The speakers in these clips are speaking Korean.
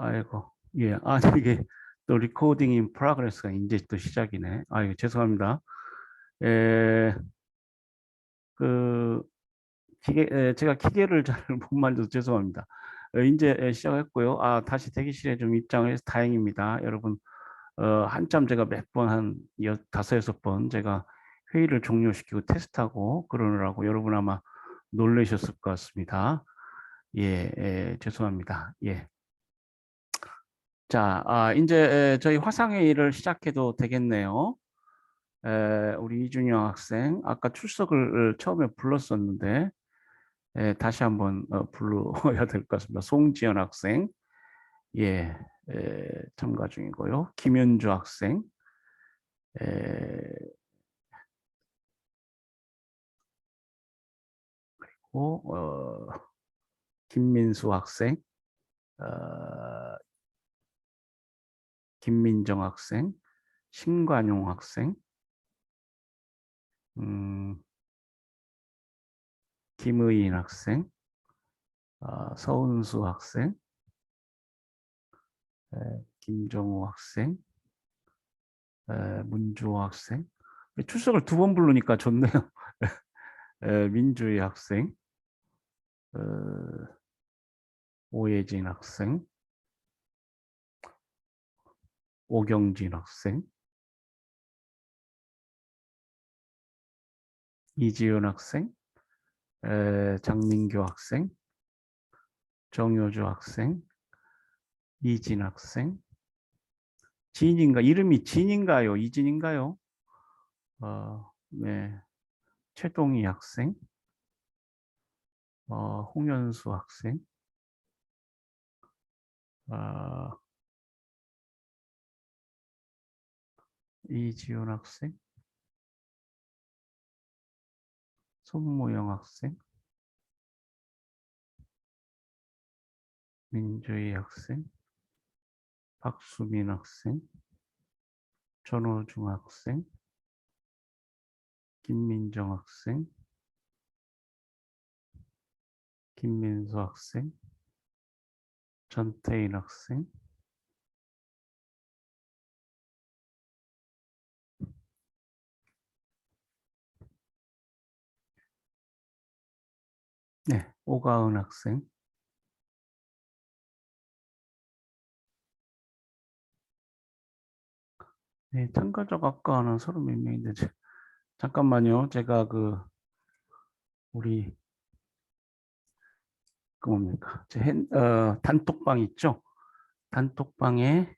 아이고, 예. 아, 이게 또 리코딩 인 프로그레스가 이제 또 시작이네. 아이고, 죄송합니다. 에, 그, 제가 기계를 잘 못 만져서 죄송합니다. 이제 시작했고요. 아, 다시 대기실에 좀 입장을 해서 다행입니다. 여러분, 한참 제가 몇 번, 다섯, 여섯 번 제가 회의를 종료시키고 테스트하고 그러느라고 여러분 아마 놀라셨을 것 같습니다. 예, 죄송합니다. 예. 자, 이제 저희 화상회의를 시작해도 되겠네요. 우리 이준영 학생, 아까 출석을 처음에 불렀었는데, 다시 한번 불러야 될 것 같습니다. 송지연 학생, 예, 참가 중이고요. 김현주 학생, 에, 김민수 학생, 어, 김민정 학생, 신관용 학생, 음, 김의인 학생, 서은수 학생, 김정우 학생, 문주호 학생. 출석을 두 번 부르니까 좋네요. 민주희 학생, 어, 오예진 학생, 오경진 학생, 이지은 학생, 장민교 학생, 정효주 학생, 이진 학생, 진인가 이름이 진인가요? 이진인가요? 네, 최동희 학생, 홍현수 학생, 어, 이지훈 학생, 손모영 학생, 민주희 학생, 박수민 학생, 전호중 학생, 김민정 학생, 김민수 학생, 전태인 학생, 네, 오가은 학생, 네, 참가자가 아까는 30몇 명인데, 잠깐만요. 제가 우리, 뭡니까? 단톡방 있죠? 단톡방에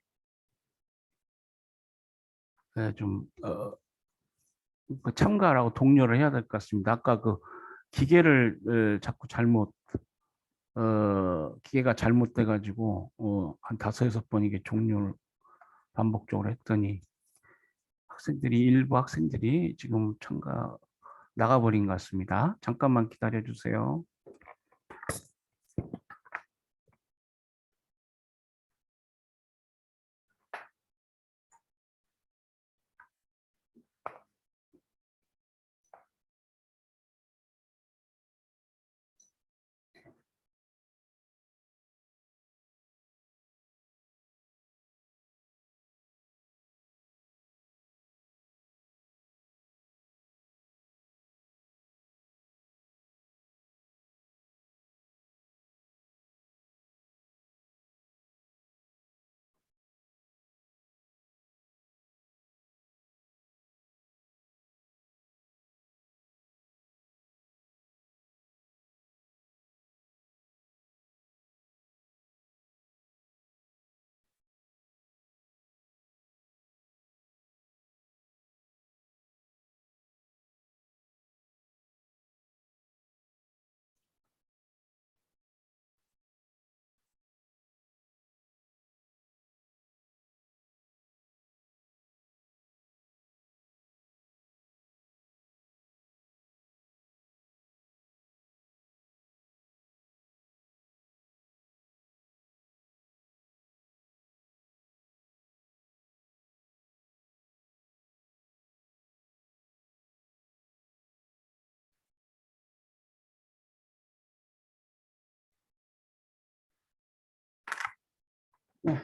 좀, 참가라고 독려를 해야 될 것 같습니다. 아까 기계를 자꾸 기계가 잘못돼가지고, 한 다섯, 여섯 번 이게 종료를 반복적으로 했더니, 일부 학생들이 지금 나가버린 것 같습니다. 잠깐만 기다려 주세요. 네.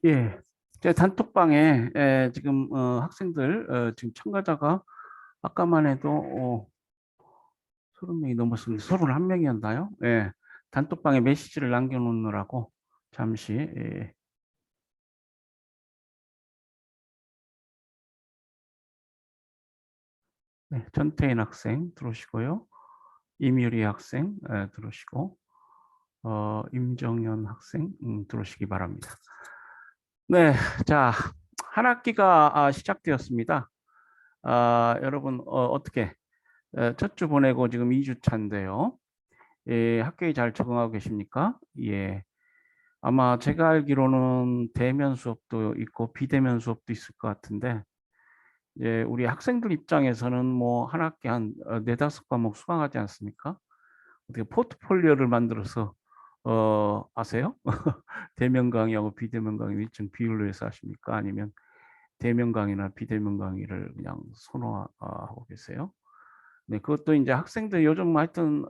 예. 제 단톡방에 지금 학생들 지금 참가자가 아까만 해도 30명이 넘었습니다. 31명이었나요? 예. 단톡방에 메시지를 남겨놓느라고 잠시 네, 전태인 학생 들어오시고요. 임유리 학생 들어오시고 임정현 학생 들어오시기 바랍니다. 네, 자, 한 학기가 시작되었습니다. 여러분 어떻게 첫 주 보내고 지금 2주 차인데요. 예, 학교에 잘 적응하고 계십니까? 예. 아마 제가 알기로는 대면 수업도 있고 비대면 수업도 있을 것 같은데, 예, 우리 학생들 입장에서는 뭐 한 학기 한 네다섯 과목 수강하지 않습니까? 어떻게 포트폴리오를 만들어서 아세요? 대면 강의하고 비대면 강의 일정 비율로 해서 하십니까? 아니면 대면 강의나 비대면 강의를 그냥 선호하고 계세요? 네, 그것도 이제 학생들 요즘 하여튼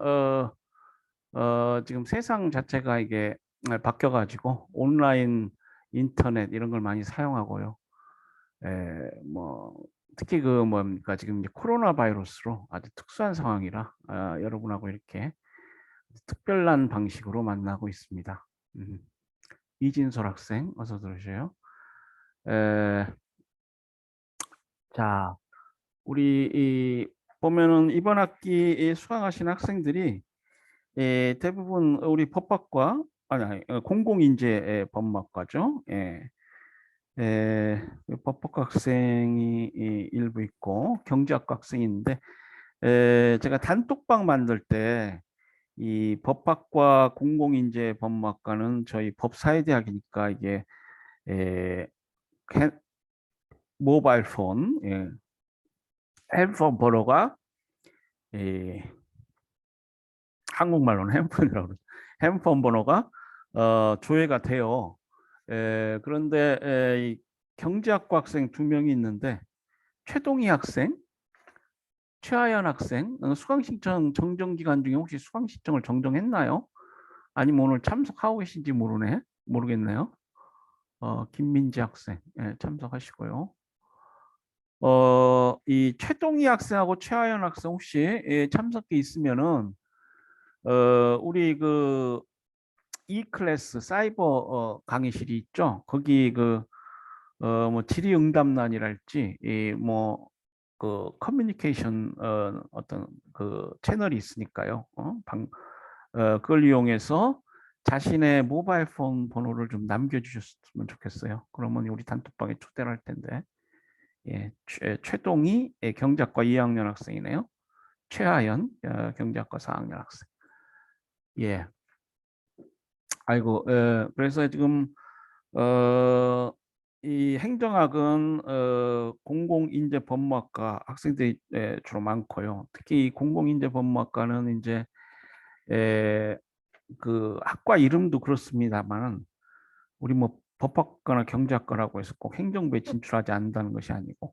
지금 세상 자체가 이게 바뀌어가지고 온라인, 인터넷 이런 걸 많이 사용하고요. 뭐 특히 그 뭡니까 지금 이제 코로나 바이러스로 아주 특수한 상황이라 여러분하고 이렇게 특별한 방식으로 만나고 있습니다. 이진솔 학생 어서 들으세요. 에, 자, 우리 보면은 이번 학기 수강하신 학생들이 대부분 우리 법학과 아니 공공인재 법학과죠. 예. 법학과 학생이 일부 있고 경제학과 학생이 있는데 제가 단톡방 만들 때 이 법학과 공공인재 법학과는 저희 법사회대학이니까 이게 에, 모바일 폰, 핸드폰 번호가 예, 한국말로는 핸드폰이라고 그러죠. 핸드폰 번호가 조회가 돼요. 그런데 이 경제학과 학생 2명이 있는데 최동희 학생, 최하연 학생 수강 신청 정정 기간 중에 혹시 수강 신청을 정정했나요? 아니면 오늘 참석하고 계신지 모르겠네요. 김민지 학생 참석하시고요. 이 최동희 학생하고 최하연 학생 혹시 참석이 있으면은 우리 그 E클래스 사이버 강의실이 있죠. 거기 그 뭐 질의응답란이랄지 이뭐그 커뮤니케이션 어떤 그 채널이 있으니까요. 그걸 이용해서 자신의 모바일 폰 번호를 좀 남겨주셨으면 좋겠어요. 그러면 우리 단톡방에 초대를 할 텐데. 예, 최동희 경제학과 2학년 학생이네요. 최하연 경제학과 4학년 학생. 예. 아이고, 그래서 지금 이 행정학은 공공인재법무학과 학생들이 주로 많고요. 특히 이 공공인재법무학과는 이제 그 학과 이름도 그렇습니다만 우리 뭐 법학과나 경제학과라고 해서 꼭 행정부에 진출하지 않는다는 것이 아니고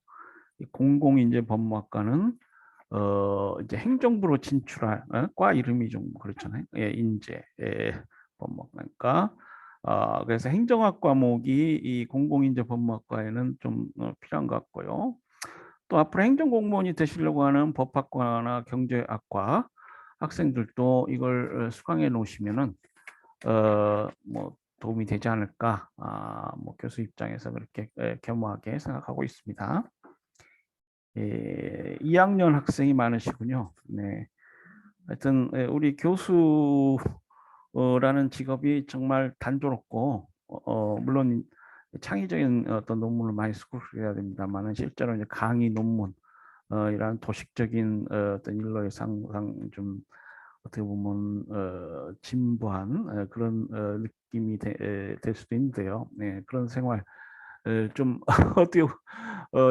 이 공공인재법무학과는 이제 행정부로 진출할 과 이름이 좀 그렇잖아요. 예, 인재 법무학과니까. 그래서 행정학 과목이 이 공공인재 법무학과에는 좀 필요한 것 같고요. 또 앞으로 행정공무원이 되시려고 하는 법학과나 경제학과 학생들도 이걸 수강해 놓으시면은 뭐 도움이 되지 않을까. 뭐 교수 입장에서 그렇게 겸허하게 생각하고 있습니다. 2학년 학생이 많으시군요. 네. 하여튼 우리 교수라는 직업이 정말 단조롭고 물론 창의적인 어떤 논문을 많이 쓰고 그래야 됩니다만은 실제로 이제 강의 논문 이런 도식적인 어떤 일로의 상상 좀 어떻게 보면 진부한 그런 느낌이 될 수도 있는데요. 네, 그런 생활 좀 어떻게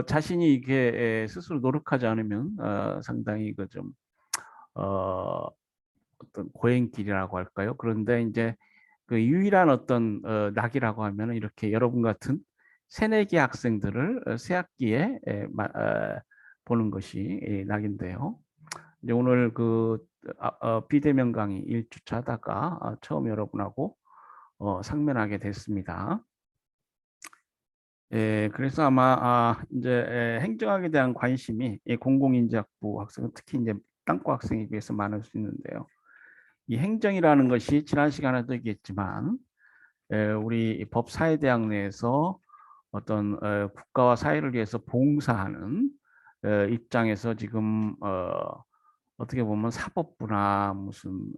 자신이 이게 스스로 노력하지 않으면 상당히 그좀 어떤 고행길이라고 할까요? 그런데 이제 그 유일한 어떤 낙이라고 하면 이렇게 여러분 같은 새내기 학생들을 새 학기에 보는 것이 낙인데요. 이제 오늘 그 비대면 강의 1주차 하다가 처음 여러분하고 상면하게 됐습니다. 그래서 아마 이제 행정학에 대한 관심이 공공인재학부 학생, 특히 이제 땅과 학생에 비해서 많을 수 있는데요. 이 행정이라는 것이 지난 시간에도 얘기했지만 우리 법사회대학 내에서 어떤 국가와 사회를 위해서 봉사하는 입장에서 지금 어떻게 보면 사법부나 무슨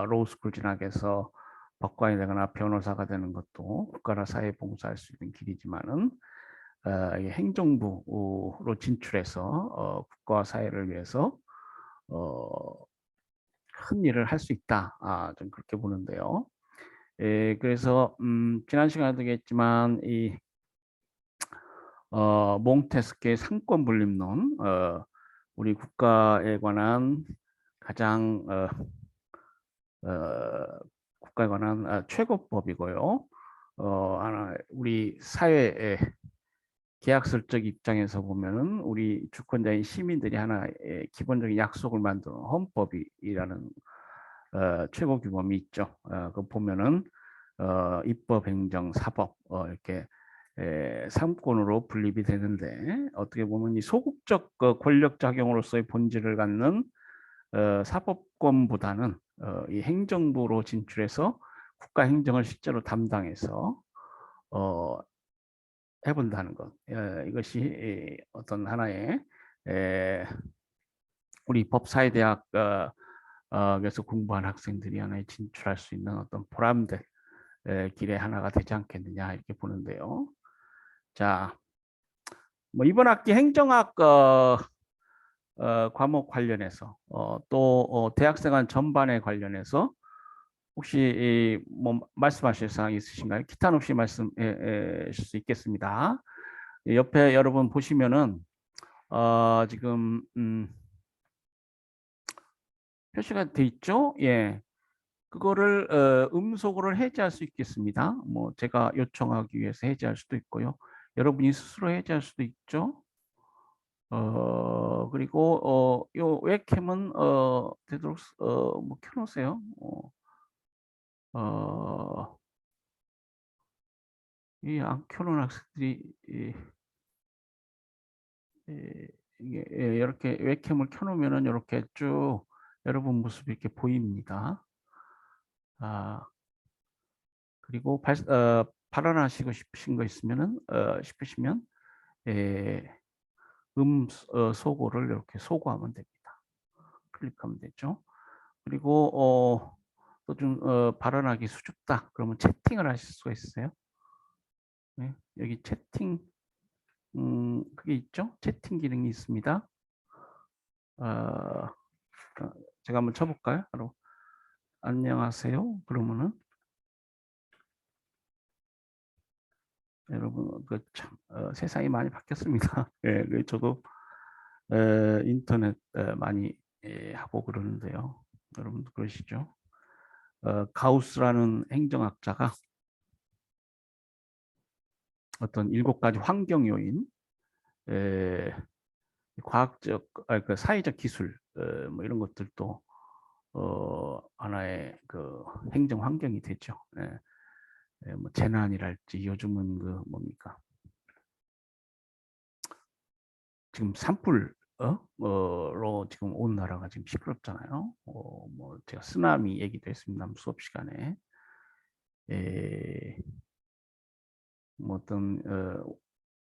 로스쿨 진학해서 법관이 되거나 변호사가 되는 것도 국가나 사회에 봉사할 수 있는 길이지만은 행정부로 진출해서 국가와 사회를 위해서 큰 일을 할 수 있다. 좀 그렇게 보는데요. 그래서 지난 시간에도 얘기했지만 이 몽테스케의 상권 분립론, 우리 국가에 관한 가장 국가에 관한 최고법이고요. 하나 우리 사회의 계약설적 입장에서 보면은 우리 주권자인 시민들이 하나의 기본적인 약속을 만드는 헌법이라는 최고 규범이 있죠. 그 보면은 입법, 행정, 사법 이렇게 3권으로 분립이 되는데 어떻게 보면 이 소극적 권력 작용으로서의 본질을 갖는 사법권보다는 이 행정부로 진출해서 국가 행정을 실제로 담당해서 해본다는 것. 이것이 어떤 하나의 우리 법사회대학 에서 공부한 학생들이 하나에 진출할 수 있는 어떤 보람된 길의 하나가 되지 않겠느냐 이렇게 보는데요. 자, 뭐 이번 학기 행정학 과목 관련해서 또 대학생활 전반에 관련해서 혹시 뭐 말씀하실 사항 있으신가요? 기탄 없이 말씀하실 수 있겠습니다. 옆에 여러분 보시면은 지금 표시가 돼 있죠? 예. 그거를 음소거를 해제할 수 있겠습니다. 뭐 제가 요청하기 위해서 해제할 수도 있고요. 여러분이 스스로 해제할 수도 있죠. 그리고 요 웹캠은 되도록 뭐 켜놓으세요. 이 안 켜놓은 학생들이 이게 이렇게 웹캠을 켜놓으면은 이렇게 쭉 여러분 모습이 이렇게 보입니다. 그리고 발언하시고 싶으신 거 있으면은 싶으시면 소고를 이렇게 소고하면 됩니다. 클릭하면 되죠. 그리고 또 좀 발언하기 수줍다. 그러면 채팅을 하실 수가 있어요. 네, 여기 채팅 그게 있죠. 채팅 기능이 있습니다. 제가 한번 쳐볼까요? 바로 안녕하세요. 그러면은 여러분 참 세상이 많이 바뀌었습니다. 예, 저도 인터넷 많이 하고 그러는데요. 여러분도 그러시죠? 가우스라는 행정학자가 어떤 7가지 환경 요인, 과학적, 그 사회적 기술, 뭐 이런 것들도 하나의 그 행정 환경이 되죠. 뭐 재난이랄지 요즘은 그 뭡니까? 지금 산불 로 지금 온 나라가 지금 시끄럽잖아요. 뭐 제가 쓰나미 얘기도 했습니다. 수업 시간에. 뭐 어떤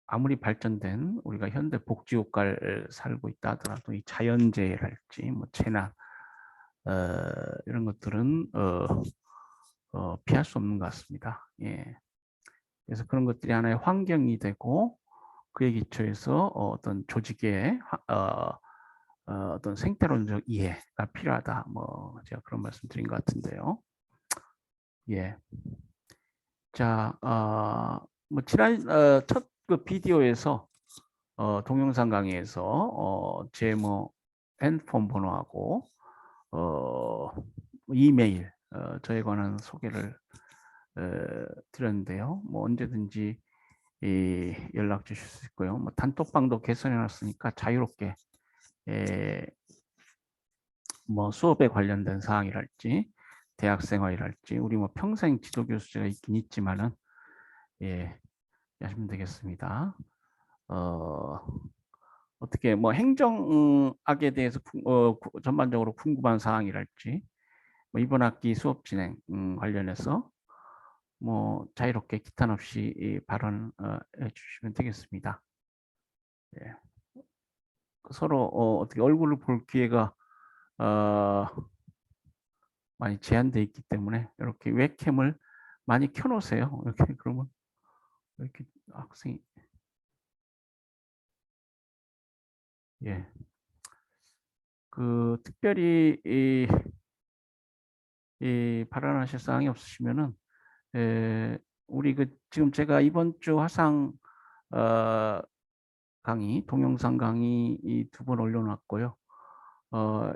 아무리 발전된 우리가 현대 복지 국가를 살고 있다 하더라도 이 자연재해랄지 뭐 재난 이런 것들은 피할 수 없는 것 같습니다. 예. 그래서 그런 것들이 하나의 환경이 되고 그에 기초해서 어떤 조직의 어떤 생태론적 이해가 필요하다. 뭐 제가 그런 말씀드린 것 같은데요. 예. 자, 뭐 지난 첫 그 비디오에서 동영상 강의에서 제 뭐 핸드폰 번호하고 이메일 저에 관한 소개를 드렸는데요. 뭐 언제든지 연락 주실 수 있고요. 뭐 단톡방도 개설해 놨으니까 자유롭게 뭐 수업에 관련된 사항이랄지 대학 생활이랄지 우리 뭐 평생 지도교수제가 있긴 있지만은 예, 하시면 되겠습니다. 어떻게 뭐 행정학에 대해서 전반적으로 궁금한 사항이랄지 뭐 이번 학기 수업 진행 관련해서 뭐 자유롭게 기탄 없이 발언해 주시면 되겠습니다. 예. 서로 어떻게 얼굴을 볼 기회가 많이 제한돼 있기 때문에 이렇게 웹캠을 많이 켜놓으세요. 이렇게 그러면 이렇게 학생이 예. 그 특별히 이 발언하실 사항이 없으시면은 우리 그 지금 제가 이번 주 화상 강의 동영상 강의 이 2번 올려놨고요.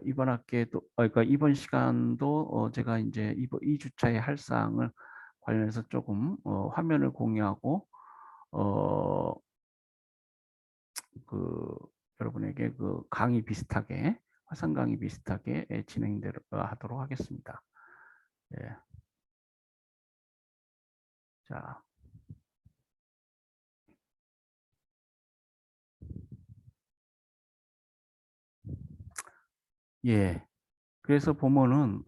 이번 학기에도 그러니까 이번 시간도 제가 이제 이번 2주차에 할 사항을 관련해서 조금 화면을 공유하고 그 여러분에게 그 강의 비슷하게 화상 강의 비슷하게 진행하도록 하겠습니다. 예. 자, 예. 그래서 보면은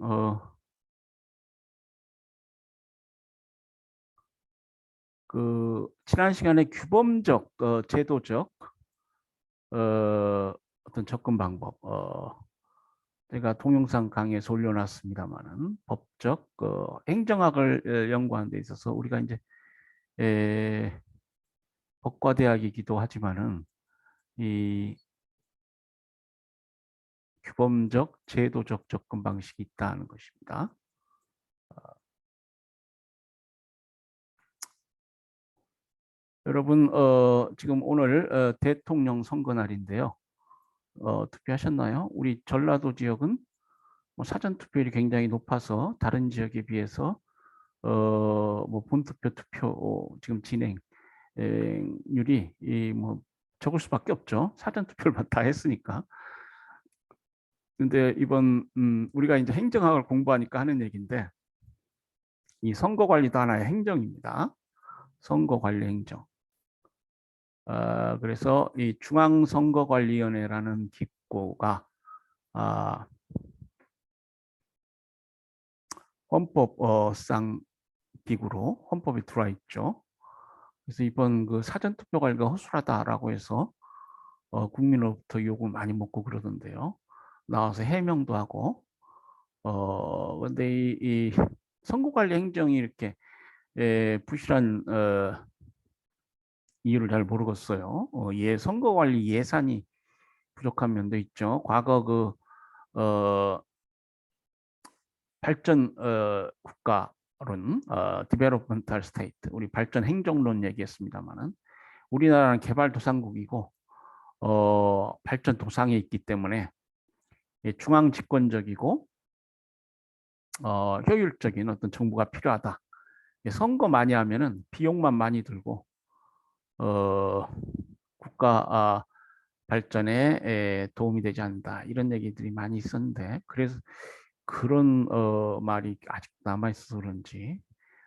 그 지난 시간에 규범적 제도적 어떤 접근 방법 제가 동영상 강의에서 올려놨습니다만은 법적 행정학을 연구하는 데 있어서 우리가 이제 법과대학이기도 하지만은 이 규범적 제도적 접근 방식이 있다는 것입니다. 여러분 지금 오늘 대통령 선거 날인데요. 투표하셨나요? 우리 전라도 지역은 뭐 사전 투표율이 굉장히 높아서 다른 지역에 비해서 뭐 본투표 투표 지금 진행률이 뭐 적을 수밖에 없죠. 사전 투표를 다 했으니까. 근데 이번 우리가 이제 행정학을 공부하니까 하는 얘기인데 이 선거 관리도 하나의 행정입니다. 선거 관리 행정. 그래서 이 중앙선거관리위원회라는 기구가 헌법상 기구로 헌법에 들어와 있죠. 그래서 이번 그 사전투표 관리가 허술하다라고 해서 국민으로부터 욕을 많이 먹고 그러던데요. 나와서 해명도 하고 근데 이 선거관리 행정이 이렇게 부실한 이유를 잘 모르겠어요. 선거관리 예산이 부족한 면도 있죠. 과거 그 발전 국가론 디벨롭먼탈 스테이트 우리 발전 행정론 얘기했습니다만은 우리나라는 개발도상국이고 발전 도상에 있기 때문에 중앙 집권적이고 효율적인 어떤 정부가 필요하다. 선거 많이 하면은 비용만 많이 들고 국가 발전에 도움이 되지 않는다 이런 얘기들이 많이 있었는데 그래서 그런 말이 아직 남아 있어서 그런지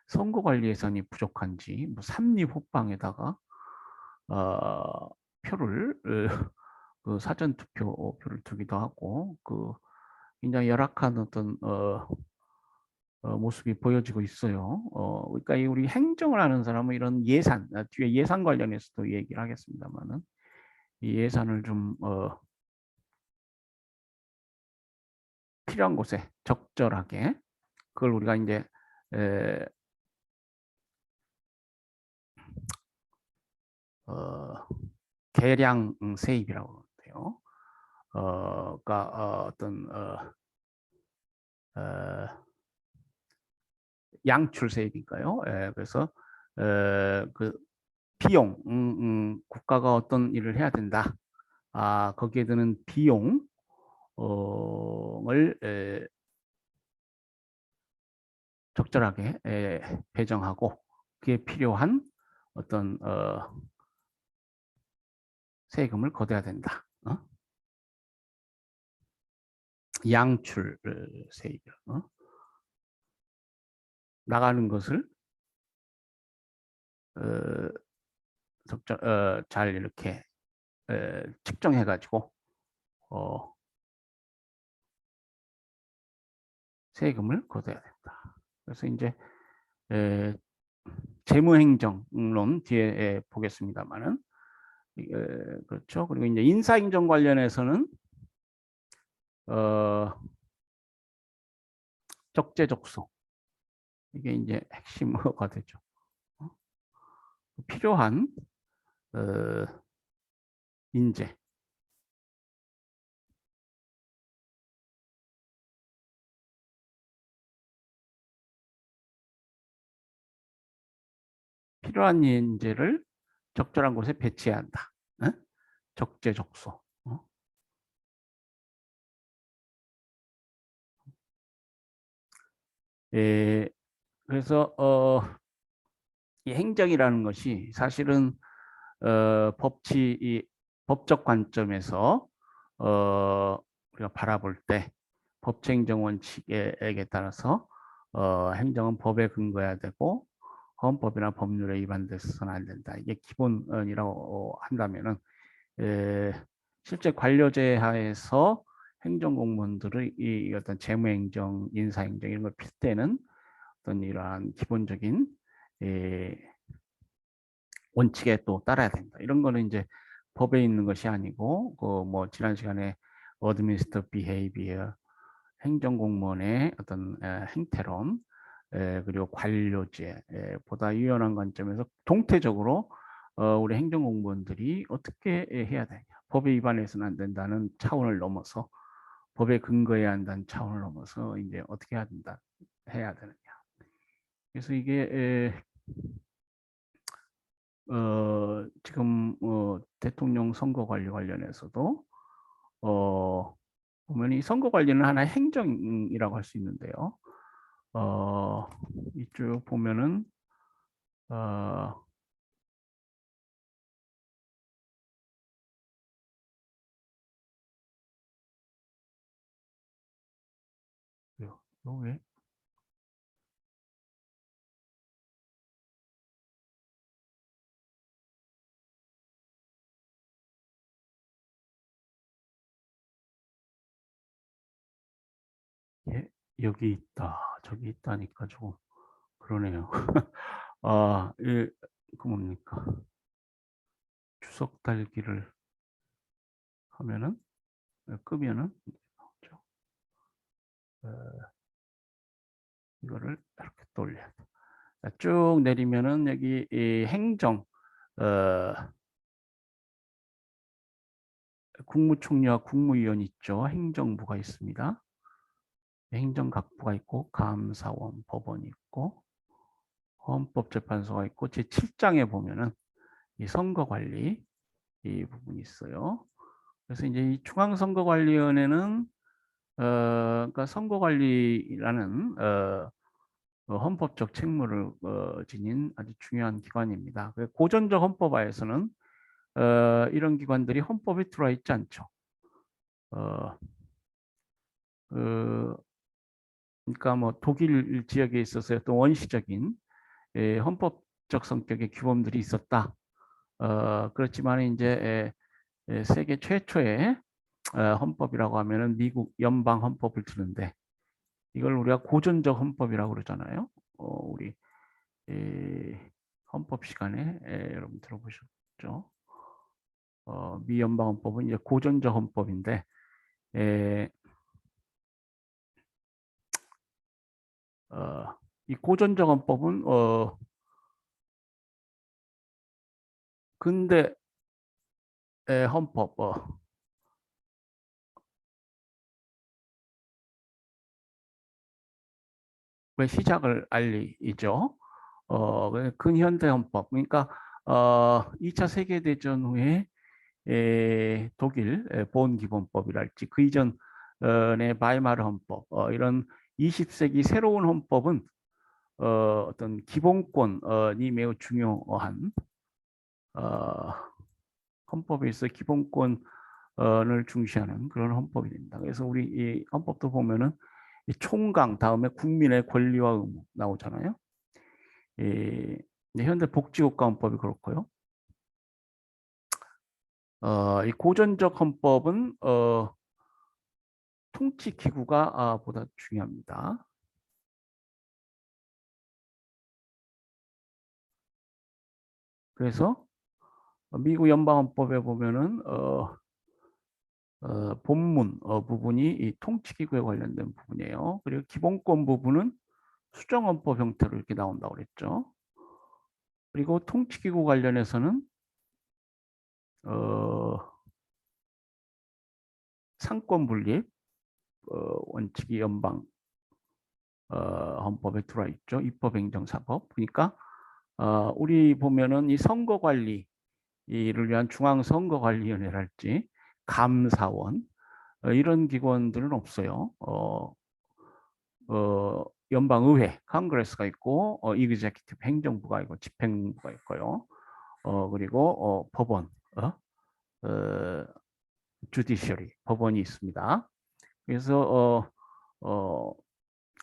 선거 관리 예산이 부족한지 뭐 삼립호빵에다가 표를 그 사전 투표표를 두기도 하고 그 굉장히 열악한 어떤 모습이 보여지고 있어요. 그러니까 우리 행정을 하는 사람은 이런 예산 뒤에 예산 관련해서도 얘기를 하겠습니다만은 이 예산을 좀 필요한 곳에 적절하게 그걸 우리가 이제 계량 세입이라고 하는데요. 그러니까 어떤 양출 세입인가요? 그래서 그 비용, 국가가 어떤 일을 해야 된다. 거기에 드는 비용을 적절하게 배정하고 그에 필요한 어떤 세금을 거둬야 된다. 양출 세입. 나가는 것을 잘 이렇게 측정해 가지고 세금을 걷어야 된다. 그래서 이제 재무행정론 뒤에 보겠습니다만은 그렇죠. 그리고 이제 인사행정 관련해서는 적재적소 이게 이제 핵심어가 되죠. 필요한 인재 필요한 인재를 적절한 곳에 배치해야 한다. 적재적소. 그래서 이 행정이라는 것이 사실은 법적 관점에서 우리가 바라볼 때 법치행정 원칙에 따라서 행정은 법에 근거해야 되고 헌법이나 법률에 위반돼서는 안 된다. 이게 기본이라고 한다면은 실제 관료제 하에서 행정공무원들의 이 어떤 재무행정, 인사행정 이런 걸 필 때는 어떤 이러한 기본적인 원칙에 또 따라야 된다. 이런 거는 이제 법에 있는 것이 아니고 그 뭐 지난 시간에 administrative behavior 행정공무원의 어떤 행태론 그리고 관료제 보다 유연한 관점에서 동태적으로 우리 행정공무원들이 어떻게 해야 되냐. 법에 위반해서는 안 된다는 차원을 넘어서 법에 근거해야 한다는 차원을 넘어서 이제 어떻게 해야 되느냐. 그래서 이게 지금 대통령 선거 관리 관련해서도 보면 이 선거 관리는 하나의 행정이라고 할 수 있는데요. 이쪽 보면은 어, 왜? 예, 여기 있다, 저기 있다니까 조금 그러네요. 그 뭡니까? 주석 달기를 하면은 끄면은 이거를 이렇게 돌려야 돼. 쭉 내리면은 여기 이 행정 국무총리와 국무위원 있죠. 행정부가 있습니다. 행정각부가 있고 감사원, 법원이 있고 헌법재판소가 있고 제7장에 보면은 이 선거관리 이 부분이 있어요. 그래서 이제 이 중앙선거관리위원회는 그러니까 선거관리라는 헌법적 책무를 지닌 아주 중요한 기관입니다. 고전적 헌법화에서는 이런 기관들이 헌법에 들어와 있지 않죠. 어, 그, 그러니까 뭐 독일 지역에 있어서 또 원시적인 헌법적 성격의 규범들이 있었다. 그렇지만 이제 세계 최초의 헌법이라고 하면은 미국 연방 헌법을 드는데 이걸 우리가 고전적 헌법이라고 그러잖아요. 우리 헌법 시간에 여러분 들어보셨죠? 미 연방 헌법은 이제 고전적 헌법인데 에, 이 고전적 헌법은 근대 헌법 왜 시작을 알리죠. 근현대 헌법 그러니까 2차 세계대전 후에 독일 보은기본법이랄지 그 이전의 바이마르 헌법 이런 20세기 새로운 헌법은 어떤 기본권이 매우 중요한 헌법에 있어 기본권을 중시하는 그런 헌법이 됩니다. 그래서 우리 이 헌법도 보면은 이 총강 다음에 국민의 권리와 의무 나오잖아요. 이 현대 복지국가헌법이 그렇고요. 이 고전적 헌법은 통치 기구가 보다 중요합니다. 그래서 미국 연방헌법에 보면은 본문 부분이 이 통치기구에 관련된 부분이에요. 그리고 기본권 부분은 수정헌법 형태로 이렇게 나온다고 그랬죠. 그리고 통치기구 관련해서는 상권 분립 원칙이 연방 헌법에 들어와 있죠. 입법행정사법. 그러니까 우리 보면은 이 선거관리를 위한 중앙선거관리위원회랄지 감사원 이런 기관들은 없어요. 연방의회, 컨그레스가 있고, 이그제큐티브 행정부가 있고, 집행부가 있고요. 그리고 법원, 주디셔리, 법원이 있습니다. 그래서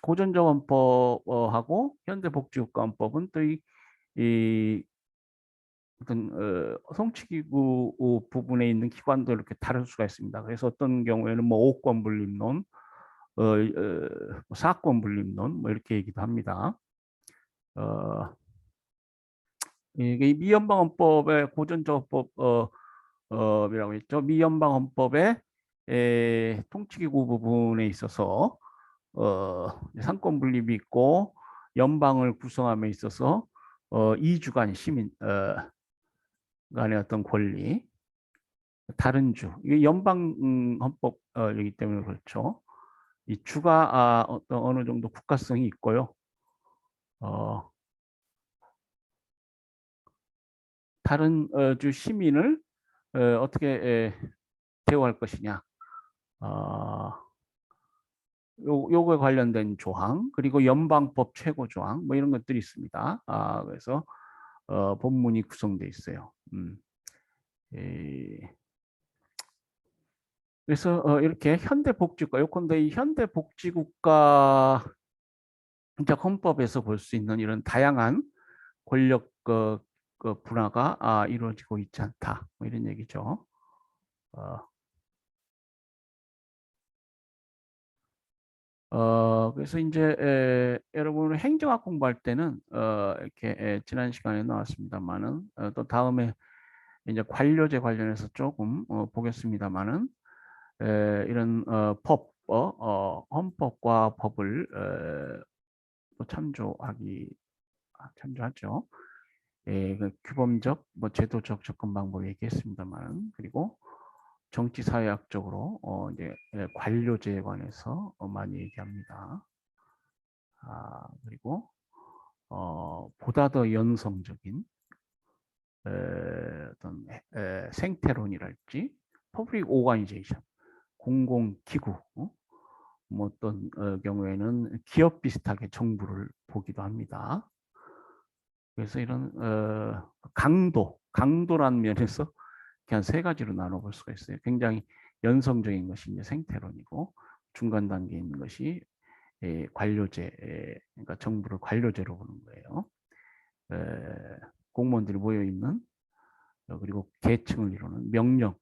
고전적 헌법하고 현대복지국가헌법은 또 이 어떤 성취기구 부분에 있는 기관도 이렇게 다를 수가 있습니다. 그래서 어떤 경우에는 뭐 오권 분립론, 사권 분립론 뭐 이렇게 얘기도 합니다. 이게 미연방헌법의 고전적 헌법이라고 했죠. 미연방헌법의 통치기구 부분에 있어서 상권 분립이 있고 연방을 구성함에 있어서 이주간 시민 간의 어떤 권리, 다른 주, 이게 연방 헌법이기 때문에 그렇죠. 이 주가 어떤 어느 정도 국가성이 있고요. 다른 주 시민을 어떻게 대우할 것이냐. 요거에 관련된 조항, 그리고 연방법 최고 조항, 뭐 이런 것들이 있습니다. 그래서 본문이 구성되어 있어요. 그래서 이렇게 현대복지국가, 요컨대 이 현대복지국가 헌법에서 볼 수 있는 이런 다양한 권력 그 분화가 이루어지고 있지 않다. 뭐 이런 얘기죠. 그래서 이제 여러분 행정학 공부할 때는 이렇게 지난 시간에 나왔습니다만은 또 다음에 이제 관료제 관련해서 조금 보겠습니다만은 이런 헌법과 법을 또 참조하죠. 그 규범적, 뭐 제도적 접근 방법 얘기했습니다만, 그리고 정치 사회학적으로 이제 관료제에 관해서 많이 얘기합니다. 그리고 보다 더 연성적인 어떤 생태론이랄지, 퍼블릭 오가니제이션, 공공기구, 뭐 어떤 경우에는 기업 비슷하게 정부를 보기도 합니다. 그래서 이런 강도란 면에서 그냥 세 가지로 나눠볼 수가 있어요. 굉장히 연성적인 것이 이제 생태론이고 중간 단계에 있는 것이 관료제, 그러니까 정부를 관료제로 보는 거예요. 공무원들이 모여 있는 그리고 계층을 이루는 명령,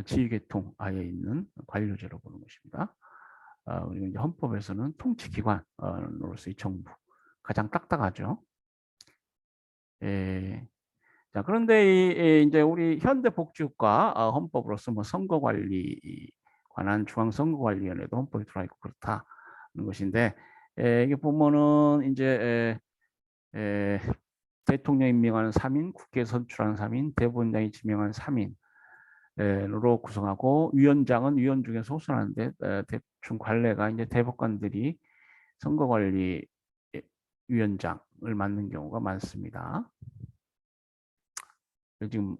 지휘계통 아에 있는 관료제로 보는 것입니다. 그리고 이제 헌법에서는 통치기관으로서의 정부 가장 딱딱하죠. 자, 그런데 이제 우리 현대복지국가 헌법으로서 뭐 선거관리 관한 중앙선거관리위원회도 헌법에 들어와 있고 그렇다는 것인데 이게 보면은 이제 대통령 임명하는 3인, 국회 선출하는 3인, 대법원장이 지명하는 3인으로 구성하고 위원장은 위원 중에 소선하는데 대충 관례가 이제 대법관들이 선거관리 위원장을 맡는 경우가 많습니다. 지금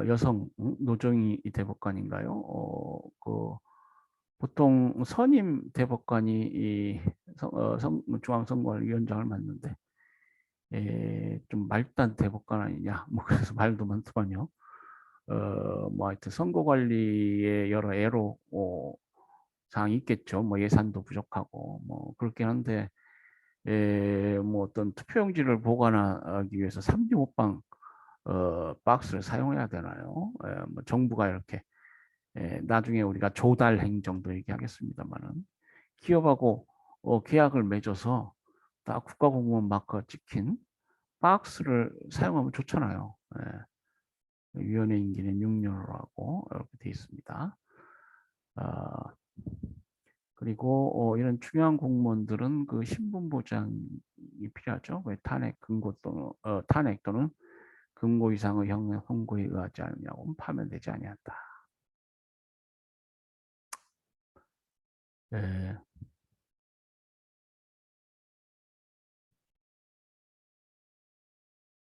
여성 노정희 대법관인가요? 그 보통 선임 대법관이 이 중앙선거위원장을 맡는데 좀 말단 대법관 아니냐? 뭐 그래서 말도 많더만요. 뭐 하여튼 선거 관리의 여러 애로 사항이 있겠죠. 뭐 예산도 부족하고 뭐 그렇긴 한데 뭐 어떤 투표용지를 보관하기 위해서 3D 못방 박스를 사용해야 되나요? 뭐 정부가 이렇게 나중에 우리가 조달 행정도 얘기하겠습니다만은 기업하고 계약을 맺어서 다 국가공무원 마크가 찍힌 박스를 사용하면 좋잖아요. 위원회 임기는 6년으로 하고 이렇게 돼 있습니다. 아, 그리고 이런 중요한 공무원들은 그 신분 보장이 필요하죠. 왜 탄핵 근거 또는 탄핵 또는 금고 이상의 형량 선고에 의하지 않으냐고 파면되지 아니한다. 네.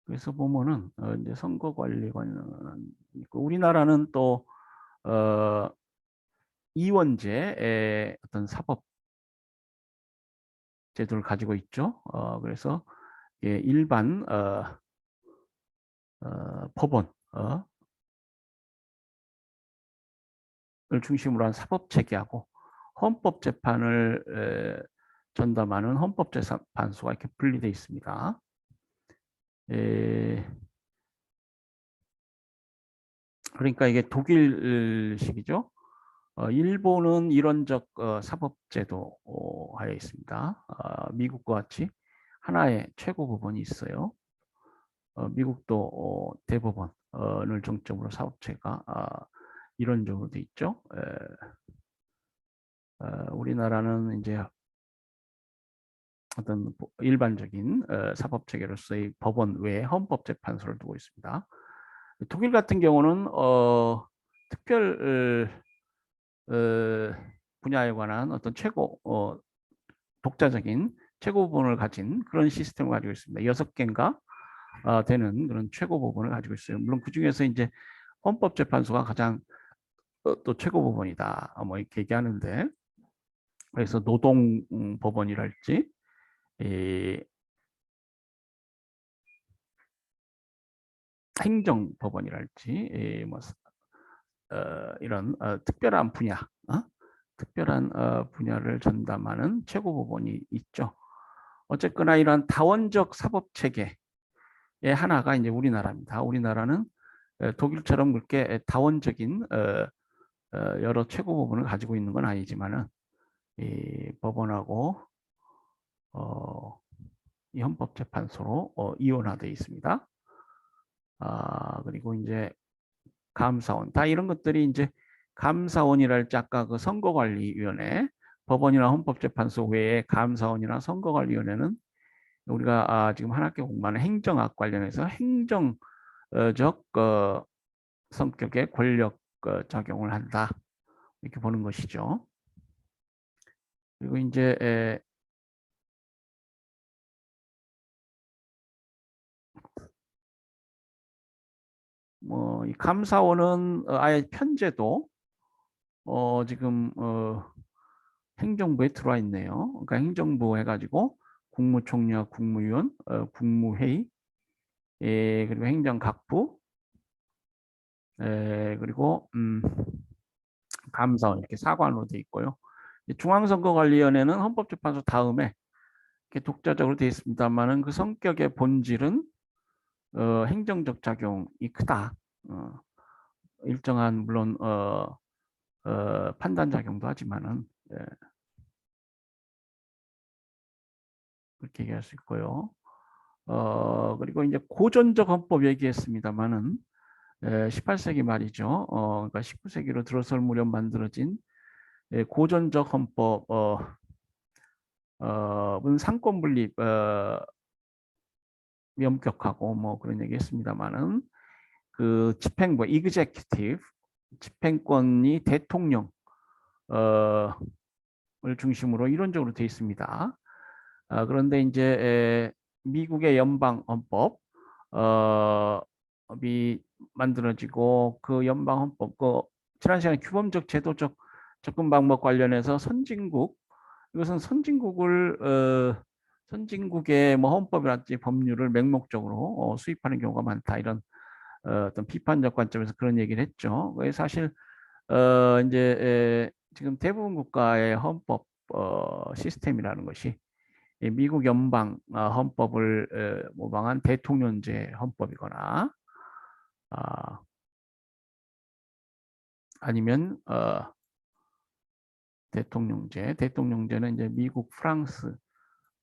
그래서 보면은 이제 선거관리관은 있고 우리나라는 또 어, 이원제의 어떤 사법 제도를 가지고 있죠. 그래서 일반 법원 을 중심으로 한 사법체계하고 헌법재판을 전담하는 헌법재판소가 이렇게 분리되어 있습니다. 그러니까 이게 독일식이죠. 일본은 일원적 사법제도 하에 있습니다. 미국과 같이 하나의 최고법원이 있어요. 미국도 대법원을 정점으로 사법체가 일원적으로 돼 있죠. 우리나라는 이제 어떤 일반적인 사법 체계로서의 법원 외에 헌법재판소를 두고 있습니다. 독일 같은 경우는 특별 분야에 관한 어떤 최고 독자적인 최고법원을 가진 그런 시스템을 가지고 있습니다. 6개인가 되는 그런 최고법원을 가지고 있어요. 물론 그 중에서 이제 헌법재판소가 가장 또 최고법원이다. 뭐 이렇게 얘기하는데 그래서 노동법원이랄지 행정법원이랄지 뭐 이런 특별한 분야, 특별한 분야를 전담하는 최고법원이 있죠. 어쨌거나 이런 다원적 사법 체계의 하나가 이제 우리나라입니다. 우리나라는 독일처럼 그렇게 다원적인 여러 최고법원을 가지고 있는 건 아니지만은 이 법원하고 이 헌법재판소로 이원화되어 있습니다. 그리고 이제 감사원 다 이런 것들이 이제 감사원이랄지 아까 그 선거관리위원회 법원이나 헌법재판소 외에 감사원이나 선거관리위원회는 우리가 지금 한 학기 공부하는 행정학 관련해서 행정적 성격의 권력 작용을 한다 이렇게 보는 것이죠. 그리고 이제 뭐 이 감사원은 아예 편제도 지금 행정부에 들어와 있네요. 그러니까 행정부 해가지고 국무총리와 국무위원, 국무회의, 그리고 행정각부, 그리고 감사원 이렇게 사관으로 돼 있고요. 중앙선거관리위원회는 헌법재판소 다음에 이렇게 독자적으로 되어 있습니다만은 그 성격의 본질은 행정적 작용이 크다. 일정한 물론 판단 작용도 하지만은 그렇게 얘기할 수 있고요. 그리고 이제 고전적 헌법 얘기했습니다만은 18세기 말이죠. 그러니까 19세기로 들어설 무렵 만들어진 고전적 헌법 은 상권 분립 엄격하고 뭐 그런 얘기했습니다만은 그 집행부 executive 집행권이 대통령 을 중심으로 이론적으로 되어 있습니다. 그런데 이제 미국의 연방 헌법 이 만들어지고 그 연방 헌법 그 지난 시간에 규범적 제도적 접근 방법 관련해서 선진국 이것은 선진국의 뭐 헌법이랄지 법률을 맹목적으로 수입하는 경우가 많다 이런 어떤 비판적 관점에서 그런 얘기를 했죠. 사실 이제 지금 대부분 국가의 헌법 시스템이라는 것이 이 미국 연방 헌법을 모방한 대통령제 헌법이거나 아, 아니면 대통령제는 이제 미국 프랑스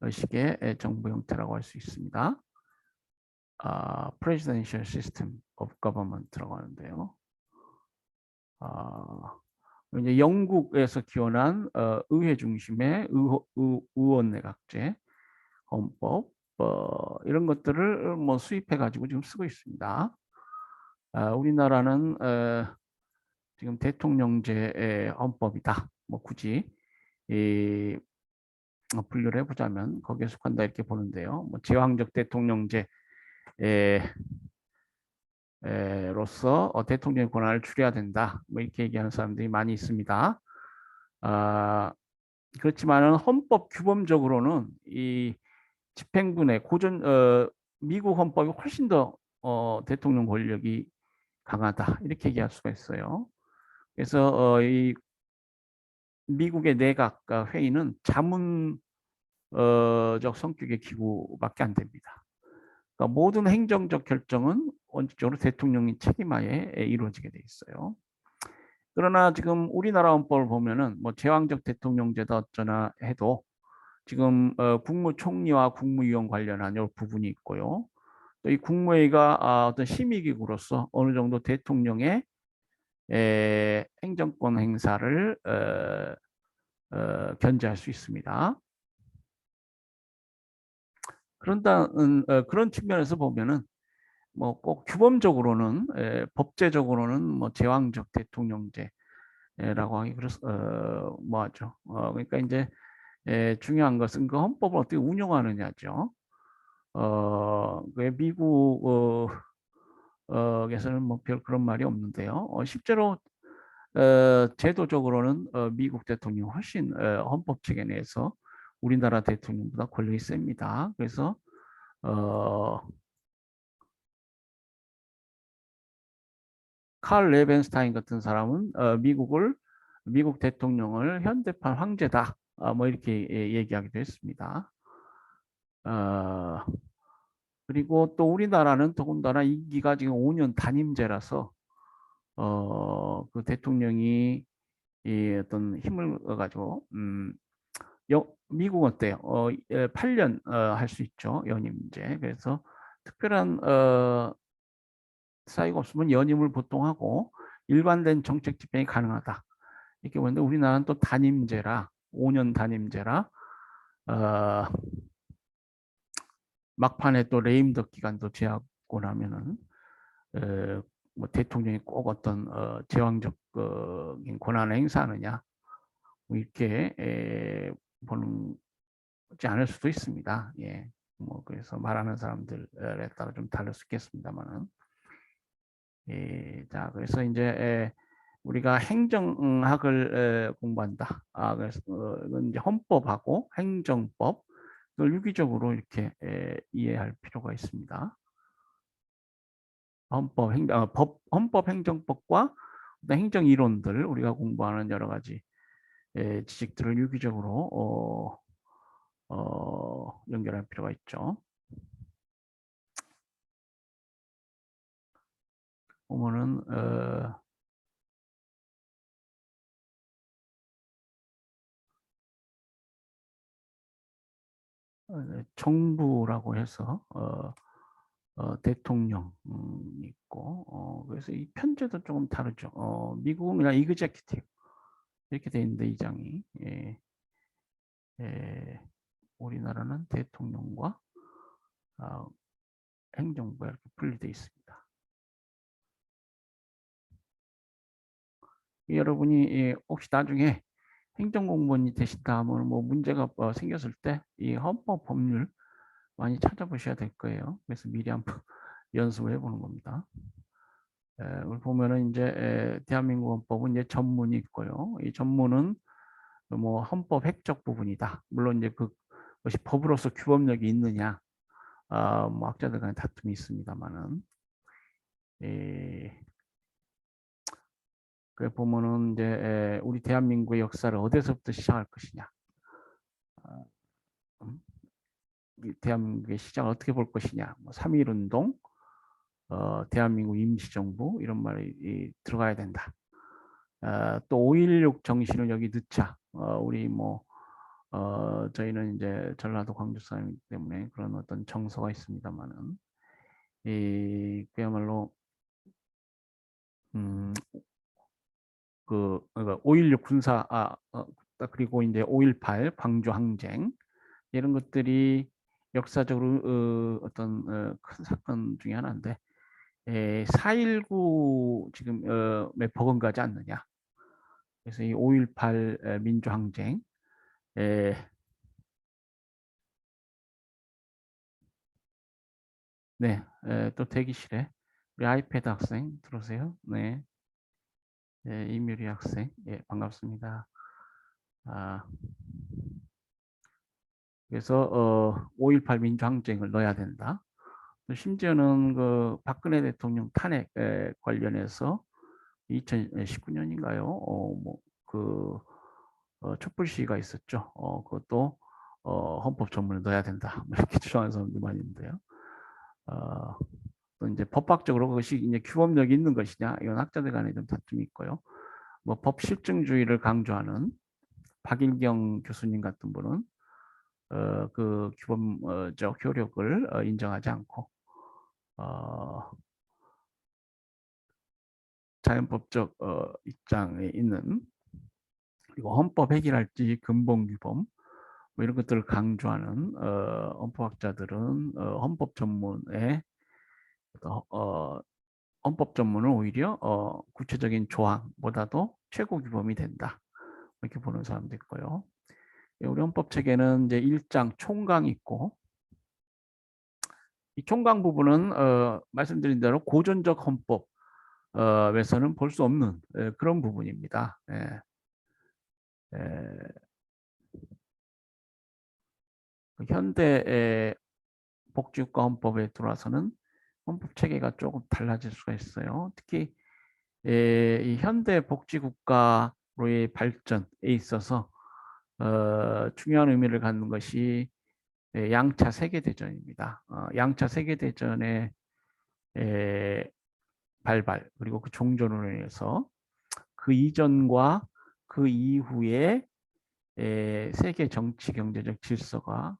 식의 정부 형태라고 할 수 있습니다. Presidential System of Government라고 하는데요. 이제 영국에서 기원한 의회 중심의 의원 내각제 헌법 이런 것들을 뭐 수입해 가지고 지금 쓰고 있습니다. 우리나라는 지금 대통령제의 헌법이다. 뭐 굳이 이 분류를 해보자면 거기에 속한다 이렇게 보는데요. 뭐 제왕적 대통령제 로서 대통령의 권한을 줄여야 된다. 뭐 이렇게 얘기하는 사람들이 많이 있습니다. 그렇지만은 헌법 규범적으로는 이 집행부의 미국 헌법이 훨씬 더 대통령 권력이 강하다 이렇게 얘기할 수가 있어요. 그래서 이 미국의 내각 회의는 자문적 성격의 기구밖에 안 됩니다. 그러니까 모든 행정적 결정은 원칙적으로 대통령이 책임하에 이루어지게 돼 있어요. 그러나 지금 우리나라 헌법을 보면은 뭐 제왕적 대통령제다 어쩌나 해도 지금 국무총리와 국무위원 관련한 요 부분이 있고요. 또 이 국무회의가 어떤 심의기구로서 어느 정도 대통령의 행정권 행사를 견제할 수 있습니다. 그런 측면에서 보면은 뭐 꼭 규범적으로는 법제적으로는 뭐 제왕적 대통령제라고 하기 뭐하죠. 그러니까 이제 중요한 것은 그 헌법을 어떻게 운영하느냐죠. 왜 미국에서는 뭐 별 그런 말이 없는데요. 실제로 제도적으로는 미국 대통령이 훨씬 헌법 체계 내에서 우리나라 대통령보다 권력이 셉니다. 그래서 칼 레벤스타인 같은 사람은 미국 대통령을 현대판 황제다. 뭐 이렇게 얘기하기도 했습니다. 그리고 또 우리나라는 더군다나 임기가 지금 5년 단임제라서 그 대통령이 이 어떤 힘을 가지고 미국 어때요? 8년 할 수 있죠. 연임제. 그래서 특별한 사유가 없으면 연임을 보통 하고 일관된 정책 집행이 가능하다. 이렇게 보는데 우리나라는 또 단임제라 5년 단임제라 어, 막판에 또 레임덕 기간도 제하고 나면은 뭐 대통령이 꼭 어떤 제왕적 권한을 행사하느냐 뭐 이렇게 보지 않을 수도 있습니다. 예. 뭐 그래서 말하는 사람들에 따라 좀 다를 수 있겠습니다만은 자 그래서 이제 우리가 행정학을 공부한다. 그래서 이건 이제 헌법하고 행정법 을 유기적으로 이렇게 이해할 필요가 있습니다. 헌법 행정법과 행정 이론들 우리가 공부하는 여러 가지 지식들을 유기적으로 연결할 필요가 있죠. 보면은 정부라고 해서 대통령 있고 그래서 이 편제도 조금 다르죠. 미국은 그냥 이그제큐티브 이렇게 돼 있는데 이 장이 우리나라는 대통령과 행정부가 이렇게 분리되어 있습니다. 여러분이 혹시 나중에 행정공무원이 되신다 하면 뭐 문제가 생겼을 때 이 헌법 법률 많이 찾아보셔야 될 거예요. 그래서 미리 한번 연습을 해보는 겁니다. 우리 보면은 이제 대한민국 헌법은 이제 전문이 있고요. 이 전문은 뭐 헌법 핵적 부분이다. 물론 이제 그것이 법으로서 규범력이 있느냐, 뭐 학자들 간에 다툼이 있습니다만은, 그래 보면은 이제 우리 대한민국의 역사를 어디서부터 시작할 것이냐, 음, 대한민국의 시작을 어떻게 볼 것이냐, 뭐 3.1운동, 대한민국 임시정부 이런 말이 들어가야 된다. 또 5.16 정신을 여기 넣자. 우리 뭐 저희는 이제 전라도 광주 사람이기 때문에 그런 어떤 정서가 있습니다만은 이 그야말로 음, 그러니까 5.16 군사 그리고 이제 5.18 광주 항쟁 이런 것들이 역사적으로 큰 사건 중에 하나인데 4.19 지금 몇 버금가지 않느냐. 그래서 이 5.18 민주항쟁 에, 네, 또 대기실에 우리 아이패드 학생 들어오세요. 네, 이뮤리 학생, 예, 반갑습니다. 아, 그래서 5.18 민주항쟁을 넣어야 된다. 심지어는 그 박근혜 대통령 탄핵 관련해서 2019년인가요? 뭐그 촛불 시위가 있었죠. 그것도 헌법 전문에 넣어야 된다. 뭐 이렇게 주장하는 사람도 많이 있는데요. 어, 또 이제 법학적으로 그것이 이제 규범력이 있는 것이냐, 이건 학자들 간에 좀 다툼이 있고요. 뭐 법 실증주의를 강조하는 박일경 교수님 같은 분은 그 규범적 효력을 인정하지 않고 어, 자연법적 입장에 있는, 그리고 헌법 해결할지 근본 규범 뭐 이런 것들을 강조하는 헌법학자들은 헌법 전문에 헌법 전문은 오히려 구체적인 조항보다도 최고 규범이 된다, 이렇게 보는 사람도 있고요. 우리 헌법 체계는 이제 1장 총강이 있고, 이 총강 부분은 말씀드린 대로 고전적 헌법에서는 볼 수 없는 그런 부분입니다. 그 현대 복지국가 헌법에 들어와서는 헌법 체계가 조금 달라질 수가 있어요. 특히 이 현대 복지국가로의 발전에 있어서 중요한 의미를 갖는 것이 양차 세계대전입니다. 양차 세계대전의 발발 그리고 그 종전으로 인해서 그 이전과 그 이후에 세계 정치 경제적 질서가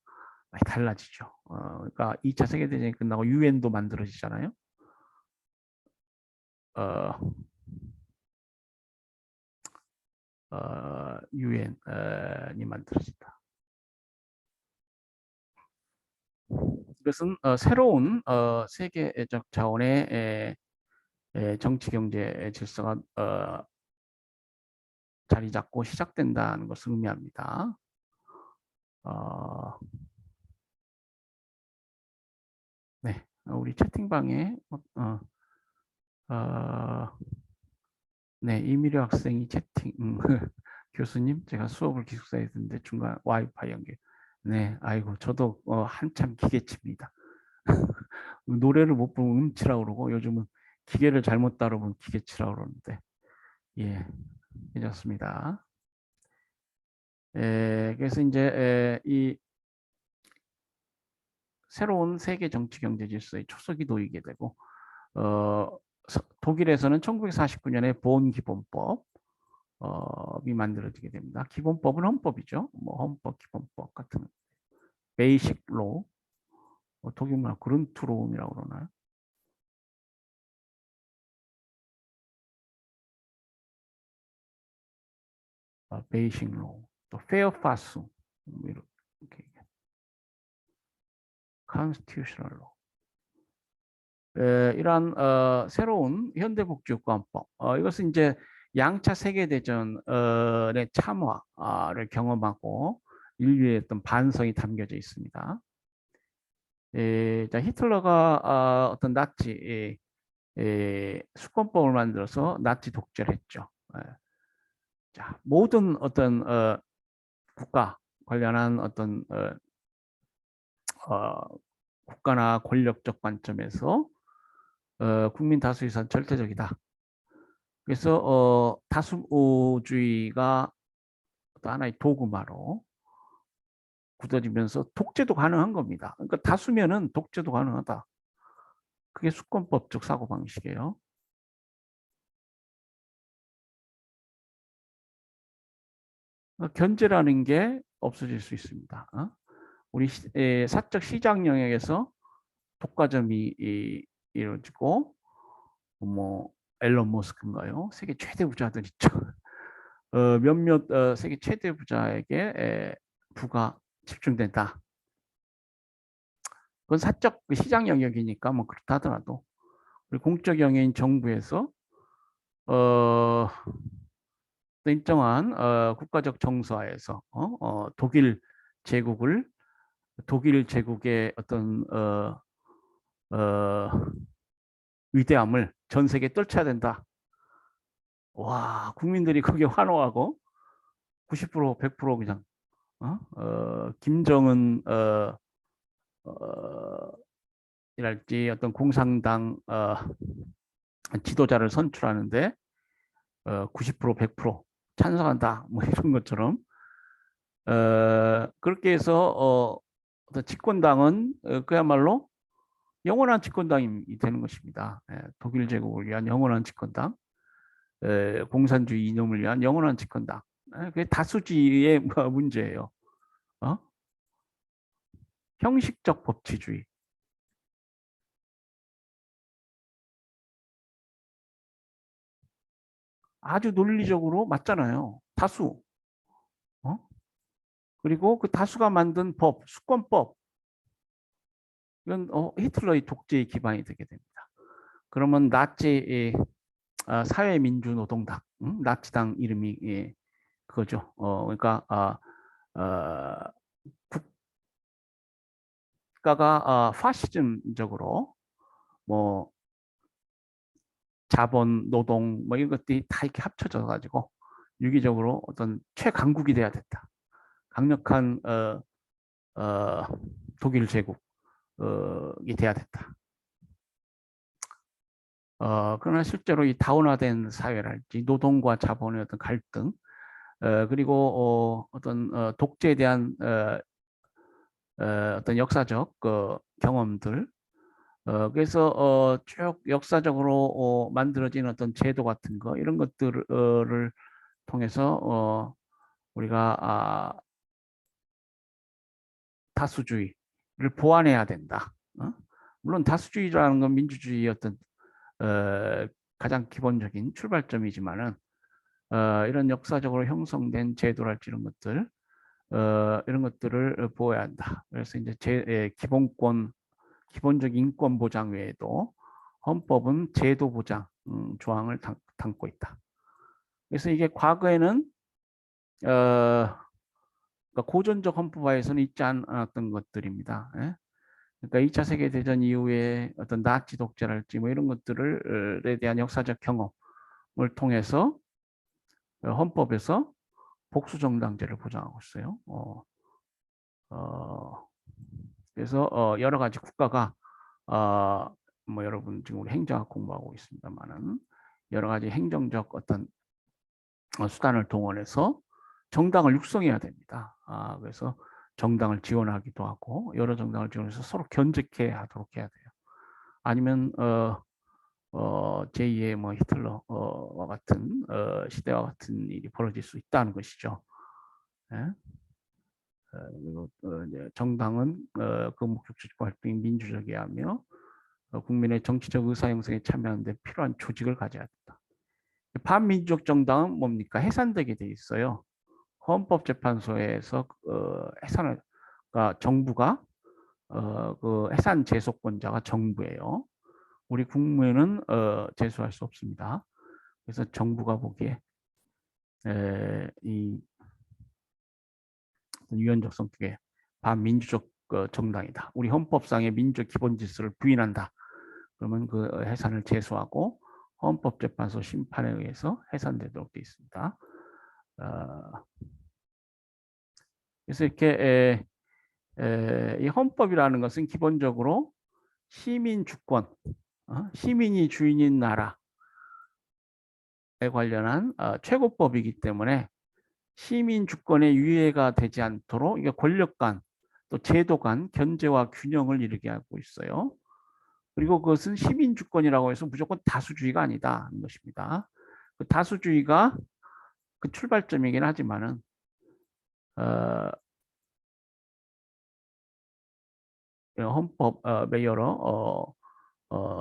많이 달라지죠. 그러니까 2차 세계대전이 끝나고 유엔도 만들어지잖아요. 어, 유엔이 만들어진다. 이것은 새로운 세계적 차원의 정치 경제 질서가 자리 잡고 시작된다는 것을 의미합니다. 어, 네, 우리 채팅방에 어, 네, 이미려 학생이 채팅 교수님 제가 수업을 기숙사에 듣는데 중간 와이파이 연결. 네, 아이고 저도 한참 기계치입니다. 노래를 못 부르면 음치라고 그러고 요즘은 기계를 잘못 다루면 기계치라고 그러는데 예, 괜찮습니다. 그래서 이제 이 새로운 세계 정치 경제 질서의 초석이 놓이게 되고 독일에서는 1949년에 본 기본법이 만들어지게 됩니다. 기본법은 헌법이죠. 뭐 헌법, 기본법 같은 베이식 로, 독일 말 그룬트로움이라고 그러나요? 베이식 로, 또 페어파스, 뭐 이렇게 컨스티튜셔널 로. 이러한 새로운 현대복지국가헌법, 이것은 이제 양차 세계대전의 참화를 경험하고 인류의 어떤 반성이 담겨져 있습니다. 자, 히틀러가 어떤 나치 수권법을 만들어서 나치 독재를 했죠. 자, 모든 어떤 국가 관련한 어떤 어, 국가나 권력적 관점에서 국민 다수 이상 절대적이다. 그래서 다수주의가 또 하나의 도구마로 굳어지면서 독재도 가능한 겁니다. 그러니까 다수면은 독재도 가능하다. 그게 수권법적 사고방식이에요. 견제라는 게 없어질 수 있습니다. 우리 사적 시장 영역에서 독과점이 이루어지고 뭐 앨런 머스크인가요? 세계 최대 부자들 있죠. 몇몇 세계 최대 부자에게 부가 집중된다. 그건 사적 시장 영역이니까 뭐 그렇다 하더라도 우리 공적 영역인 정부에서 어, 일정한 국가적 정서하에서 독일 제국의 어떤 어, 위대함을 전 세계에 떨쳐야 된다. 와, 국민들이 거기에 환호하고 90% 100% 그냥 김정은 어, 이랄지 어떤 공산당 지도자를 선출하는데 90% 100% 찬성한다 뭐 이런 것처럼 그렇게 해서 어떤 집권당은 그야말로 영원한 집권당이 되는 것입니다. 독일 제국을 위한 영원한 집권당, 공산주의 이념을 위한 영원한 집권당. 그게 다수주의의 문제예요. 어? 형식적 법치주의. 아주 논리적으로 맞잖아요. 다수. 어? 그리고 그 다수가 만든 법, 수권법. 이건 히틀러의 독재의 기반이 되게 됩니다. 그러면 나치 사회민주노동당, 나치당 이름이 그거죠. 그러니까 국가가 파시즘적으로 뭐 자본, 노동 뭐 이런 것들이 다 이렇게 합쳐져 가지고 유기적으로 어떤 최강국이 돼야 됐다. 강력한 어, 독일 제국이 돼야 됐다. 그러나 실제로 이 다운화된 사회랄지 노동과 자본의 어떤 갈등 그리고 어떤 독재에 대한 어떤 역사적 경험들 그래서 쭉 역사적으로 만들어진 어떤 제도 같은 거 이런 것들을 통해서 우리가 다수주의를 보완해야 된다. 물론 다수주의라는 건 민주주의의 어떤 가장 기본적인 출발점이지만은 이런 역사적으로 형성된 제도랄지 이런 것들 이런 것들을 보호해야 한다. 그래서 이제 기본권 기본적 인권 보장 외에도 헌법은 제도 보장 조항을 담고 있다. 그래서 이게 과거에는 그러니까 고전적 헌법화에서는 있지 않았던 것들입니다. 예? 그러니까 2차 세계대전 이후에 어떤 나치 독재랄지 뭐 이런 것들에 대한 역사적 경험을 통해서 헌법에서 복수정당제를 보장하고 있어요. 어, 그래서 여러 가지 국가가 뭐 여러분 지금 우리 행정학 공부하고 있습니다만은 여러 가지 행정적 어떤 수단을 동원해서 정당을 육성해야 됩니다. 그래서 정당을 지원하기도 하고 여러 정당을 지원해서 서로 견적해 하도록 해야 돼요. 아니면 제2의 뭐 히틀러와 같은 시대와 같은 일이 벌어질 수 있다는 것이죠. 예? 그리고 이제 정당은 그 목적 주권 활동이 민주적이어야 하며 국민의 정치적 의사 형성에 참여하는 데 필요한 조직을 가져야 된다. 반민주적 정당은 뭡니까? 해산되게 돼 있어요. 헌법재판소에서 해산을 그러니까 정부가 그 해산 제소권자가 정부예요. 우리 국무회는 제소할 수 없습니다. 그래서 정부가 보기에 이 유연적 성격의 반민주적 정당이다. 우리 헌법상의 민주 기본 질서를 부인한다. 그러면 그 해산을 제소하고 헌법재판소 심판에 의해서 해산되도록 되어 있습니다. 그래서 이렇게 이 헌법이라는 것은 기본적으로 시민 주권, 시민이 주인인 나라, 관련한 최고법이기 때문에 시민 주권의 유예가 되지 않도록 이게 권력 간 또 제도 간 견제와 균형을 이루게 하고 있어요. 그리고 그것은 시민 주권이라고 해서 무조건 다수주의가 아니다 하는 것입니다. 그 다수주의가 그 출발점이긴 하지만은 헌법의 여러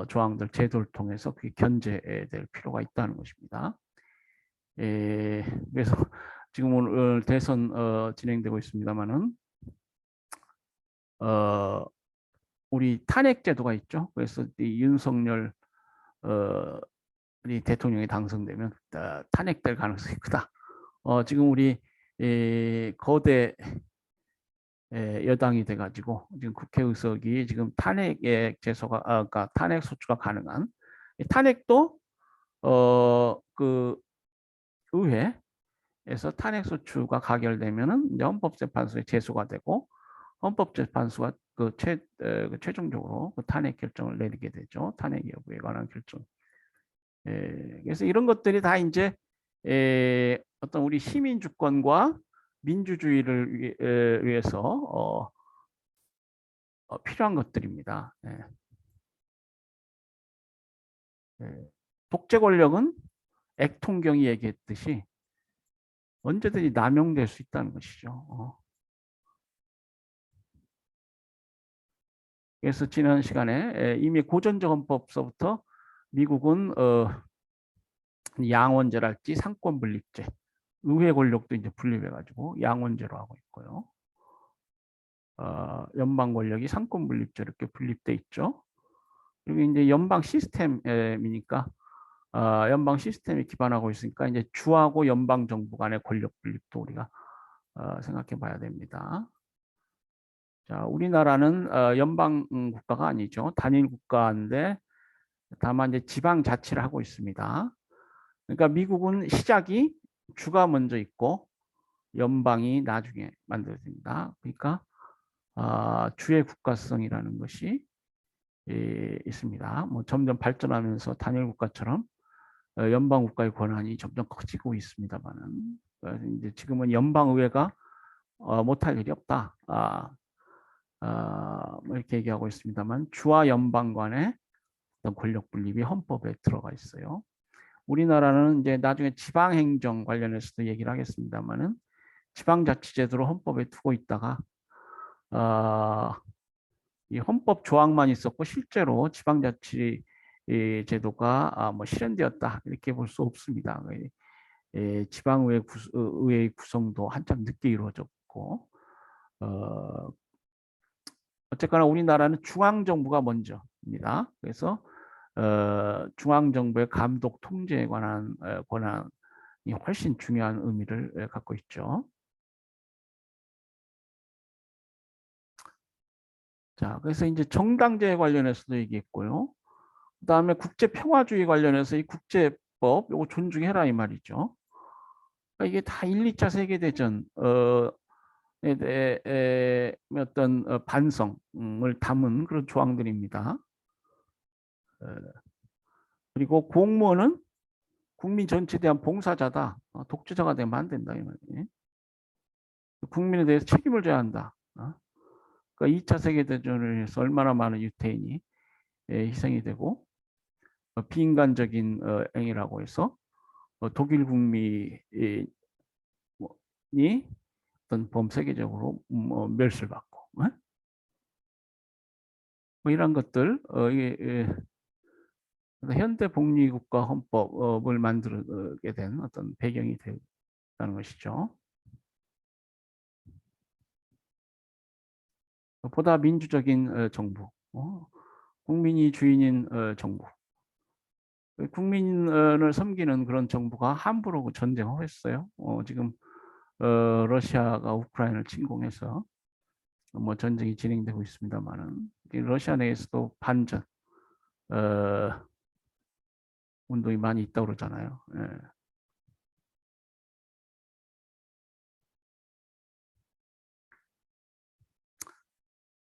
조항들 제도를 통해서 그게 견제될 필요가 있다는 것입니다. 그래서 지금 오늘 대선 진행되고 있습니다만은 우리 탄핵 제도가 있죠. 그래서 이 윤석열 이 대통령이 당선되면 탄핵될 가능성이 크다. 지금 우리 거대 여당이 돼가지고 지금 국회의석이 지금 탄핵의 제소가 그러니까 탄핵 소추가 가능한 탄핵도 그 의회에서 탄핵 소추가 가결되면은 이제 헌법재판소에 제소가 되고 헌법재판소가 그 최종적으로 그 탄핵 결정을 내리게 되죠. 탄핵 여부에 관한 결정. 그래서 이런 것들이 다 이제 어떤 우리 시민 주권과 민주주의를 위해서 필요한 것들입니다. 독재 권력은 액통경이 얘기했듯이 언제든지 남용될 수 있다는 것이죠. 그래서 지난 시간에 이미 고전적 헌법서부터 미국은 양원제랄지 상권분립제, 의회 권력도 이제 분립해가지고 양원제로 하고 있고요. 연방 권력이 상권 분립제 이렇게 분립돼 있죠. 그리고 이제 연방 시스템이니까 연방 시스템에 기반하고 있으니까 이제 주하고 연방 정부 간의 권력 분립도 우리가 생각해 봐야 됩니다. 자, 우리나라는 연방 국가가 아니죠. 단일 국가인데 다만 이제 지방 자치를 하고 있습니다. 그러니까 미국은 시작이 주가 먼저 있고 연방이 나중에 만들어집니다. 그러니까 주의 국가성이라는 것이 있습니다. 뭐 점점 발전하면서 단일 국가처럼 연방 국가의 권한이 점점 커지고 있습니다만은 이제 지금은 연방 의회가 못할 일이 없다. 뭐 이렇게 얘기하고 있습니다만 주와 연방 간의 어떤 권력 분립이 헌법에 들어가 있어요. 우리나라는 이제 나중에 지방행정 관련해서도 얘기를 하겠습니다만은 지방자치제도로 헌법에 두고 있다가 이 헌법 조항만 있었고 실제로 지방자치 제도가 뭐 실현되었다 이렇게 볼 수 없습니다. 지방의회 의회의 구성도 한참 늦게 이루어졌고 어쨌거나 우리나라는 중앙정부가 먼저입니다. 그래서 중앙정부의 감독 통제에 관한 권한이 훨씬 중요한 의미를 갖고 있죠. 자, 그래서 이제 정당제 관련해서도 얘기했고요. 그다음에 국제평화주의 관련해서 이 국제법 이거 존중해라 이 말이죠. 그러니까 이게 다 1, 2차 세계대전 에 대해 어떤 반성을 담은 그런 조항들입니다. 그리고 공무원은 국민 전체에 대한 봉사자다. 독재자가 되면 안 된다 이 말이에요. 국민에 대해서 책임을 져야 한다. 그러니까 2차 세계대전을 해서 얼마나 많은 유태인이 희생이 되고 비인간적인 행위라고 해서 독일 국민이 어떤 범세계적으로 멸시를 받고 뭐 이런 것들 이게 현대 복리국가 헌법을 만들게 된 어떤 배경이 되는 것이죠. 보다 민주적인 정부, 국민이 주인인 정부, 국민을 섬기는 그런 정부가 함부로 전쟁을 했어요. 지금 러시아가 우크라이나를 침공해서 뭐 전쟁이 진행되고 있습니다만은 러시아 내에서도 반전 운동이 많이 있다고 그러잖아요.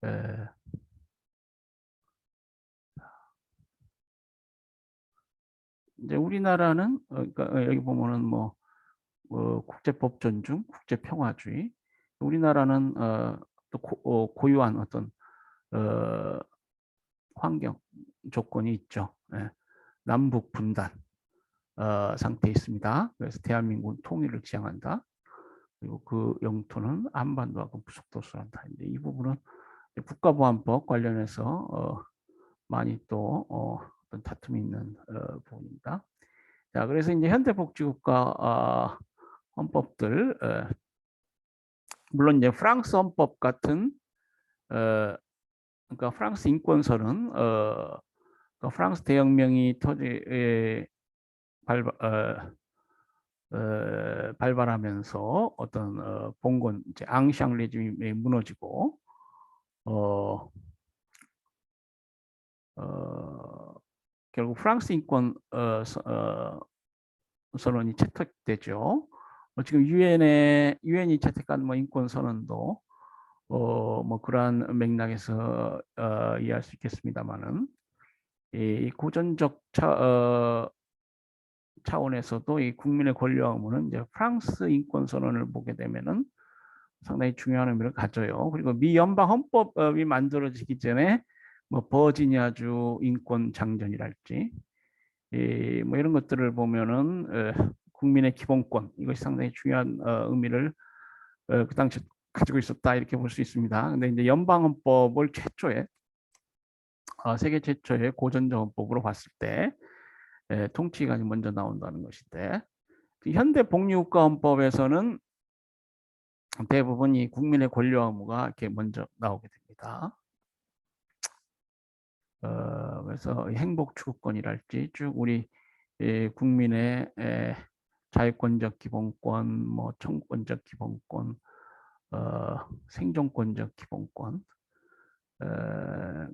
예. 이제 우리나라는 그러니까 여기 보면은 뭐 국제법 존중, 국제평화주의. 우리나라는 또 고유한 어떤 어, 환경 조건이 있죠. 예. 남북 분단 상태에 있습니다. 그래서 대한민국은 통일을 지향한다. 그리고 그 영토는 한반도하고 부속도서란다. 이 부분은 국가보안법 관련해서 많이 또 어떤 다툼이 있는 부분입니다. 자, 그래서 이제 현대복지국가 헌법들, 물론 이제 프랑스 헌법 같은 그러니까 프랑스 인권서는 그러니까 프랑스 대혁명이 발발하면서 어떤 봉건 이제 앙샹 레짐이 무너지고 어, 어, 결국 프랑스 인권 선언이 채택되죠. 지금 유엔이 채택한 뭐 인권 선언도 뭐 그러한 맥락에서 이해할 수 있겠습니다만은 이 고전적 차원에서도 이 국민의 권리와 의무는 이제 프랑스 인권 선언을 보게 되면은 상당히 중요한 의미를 가져요. 그리고 미 연방 헌법이 만들어지기 전에 뭐 버지니아주 인권 장전이랄지 뭐 이런 것들을 보면은 국민의 기본권 이것이 상당히 중요한 의미를 그 당시 가지고 있었다 이렇게 볼 수 있습니다. 근데 이제 연방 헌법을 최초에 세계 최초의 고전적 헌법으로 봤을 때 통치기관이 먼저 나온다는 것인데 현대 복리국가헌법에서는 대부분 이 국민의 권리와 의무가 이렇게 먼저 나오게 됩니다. 그래서 행복추구권이랄지 쭉 우리 국민의 자유권적 기본권, 뭐 청구권적 기본권, 생존권적 기본권.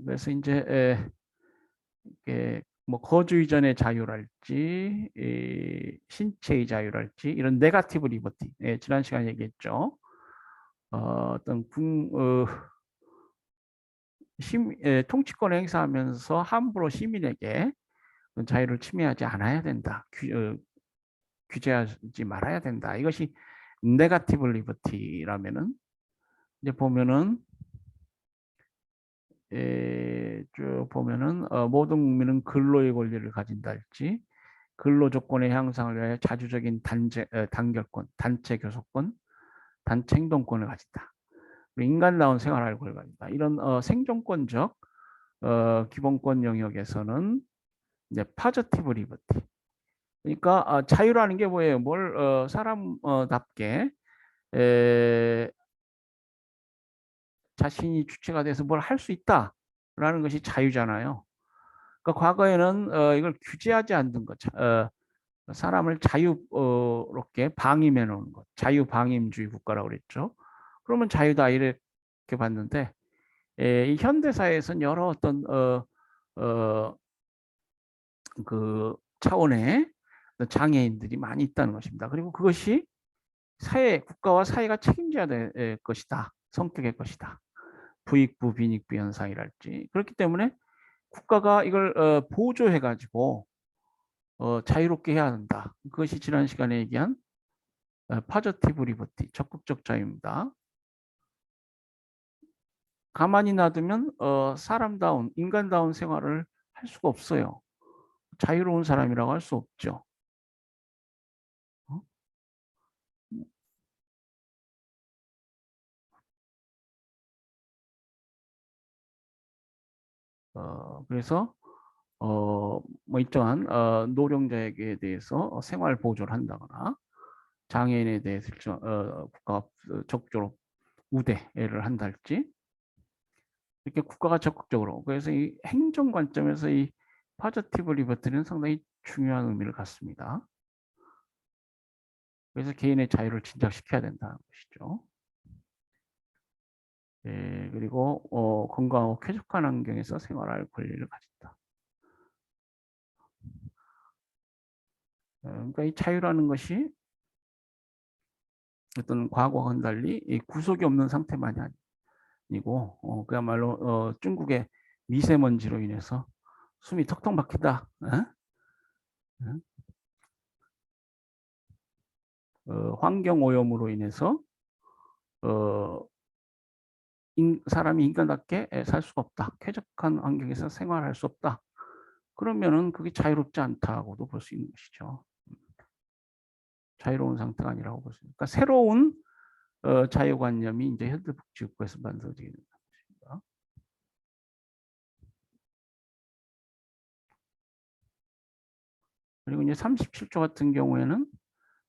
그래서 이제 뭐 거주 이전의 자유랄지, 신체의 자유랄지 이런 네가티브 리버티. 지난 시간에 얘기했죠. 어떤 통치권을 행사하면서 함부로 시민에게 자유를 침해하지 않아야 된다. 규제하지 말아야 된다. 이것이 네가티브 리버티라면은 이제 보면은 쭉 보면은 모든 국민은 근로의 권리를 가진다 할지 근로 조건의 향상을 위하여 자주적인 단결권, 단체 교섭권, 단체 행동권을 가진다. 인간다운 생활할 권리를 가진다. 이런 생존권적 기본권 영역에서는 이제 파저티브 리버티. 그러니까 자유라는 게 뭐예요? 뭘 사람답게 자신이 주체가 돼서 뭘 할 수 있다라는 것이 자유잖아요. 그러니까 과거에는 이걸 규제하지 않는 것, 사람을 자유롭게 방임해 놓은 것, 자유방임주의 국가라고 그랬죠. 그러면 자유다 이렇게 봤는데 이 현대사회에서는 여러 어떤 어, 그 차원의 장애인들이 많이 있다는 것입니다. 그리고 그것이 국가와 사회가 책임져야 될 것이다. 성격의 것이다. 부익부, 빈익부 현상이랄지. 그렇기 때문에 국가가 이걸 보조해가지고 자유롭게 해야 한다. 그것이 지난 시간에 얘기한 파저티브 리버티, 적극적 자유입니다. 가만히 놔두면 사람다운, 인간다운 생활을 할 수가 없어요. 자유로운 사람이라고 할 수 없죠. 그래서 뭐 일정한 노령자에게 대해서 생활 보조를 한다거나 장애인에 대해서 국가가 적극적으로 우대를 한달지 이렇게 국가가 적극적으로 그래서 이 행정 관점에서 이 파저티브 리버티는 상당히 중요한 의미를 갖습니다. 그래서 개인의 자유를 진작시켜야 된다는 것이죠. 그리고 건강하고 쾌적한 환경에서 생활할 권리를 가진다. 그러니까 이 자유라는 것이 어떤 과거와는 달리 이 구속이 없는 상태만이 아니고 그야말로 중국의 미세먼지로 인해서 숨이 턱턱 막히다. 환경 오염으로 인해서 사람이 인간답게 살 수가 없다. 쾌적한 환경에서 생활할 수 없다. 그러면은 그게 자유롭지 않다고도 볼 수 있는 것이죠. 자유로운 상태가 아니라고 볼 수 있습니다. 그러니까 새로운 자유관념이 이제 현대복지국가에서 만들어지는 것입니다. 그리고 이제 37조 같은 경우에는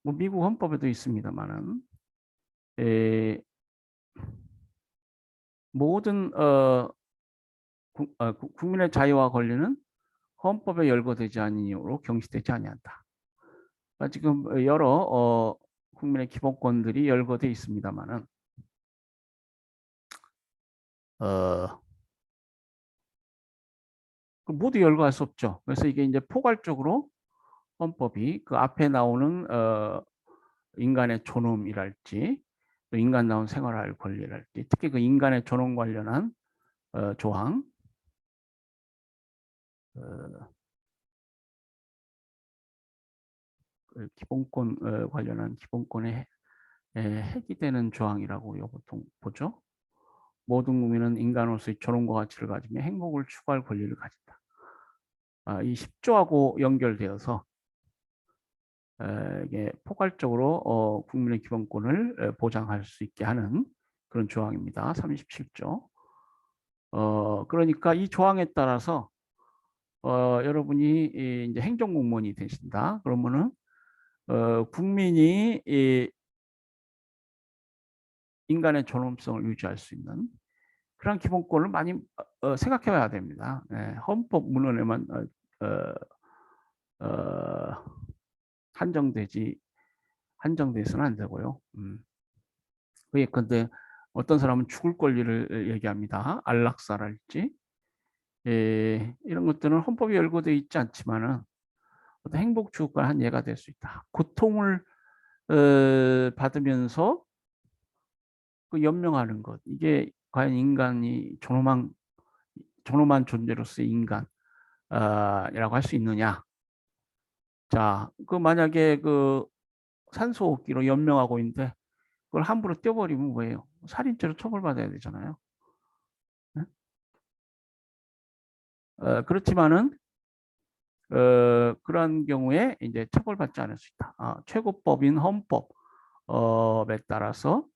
뭐 미국 헌법에도 있습니다만은 모든 국민의 자유와 권리는 헌법에 열거되지 않은 이유로 경시되지 아니한다. 그러니까 지금 여러 국민의 기본권들이 열거돼 있습니다만은 모두 열거할 수 없죠. 그래서 이게 이제 포괄적으로 헌법이 그 앞에 나오는 인간의 존엄이랄지 또 인간다운 생활할 권리랄지 특히 그 인간의 존엄 관련한 조항 기본권 관련한 기본권에 핵이 되는 조항이라고 우리가 보통 보죠. 모든 국민은 인간으로서의 존엄과 가치를 가지며 행복을 추구할 권리를 가진다. 이 10조하고 연결되어서 이게 포괄적으로 국민의 기본권을 보장할 수 있게 하는 그런 조항입니다. 37조. 그러니까 이 조항에 따라서 여러분이 이제 행정공무원이 되신다. 그러면은 국민이 인간의 존엄성을 유지할 수 있는 그런 기본권을 많이 생각해 봐야 됩니다. 헌법 문헌에만 한정돼서는 안 되고요. 근데 어떤 사람은 죽을 권리를 얘기합니다. 안락사랄지 이런 것들은 헌법에 열거되어 있지 않지만은 어떤 행복 추구가 한 예가 될 수 있다. 고통을 받으면서 그 연명하는 것 이게 과연 인간이 존엄한 존재로서의 인간이라고 할 수 있느냐? 자, 그 만약에 그 산소호흡기로 연명하고 있는데 그걸 함부로 떼어버리면 뭐예요? 살인죄로 처벌받아야 되잖아요. 네? 그렇지만은 그러한 경우에 이제 처벌받지 않을 수 있다. 최고법인 헌법에 따라서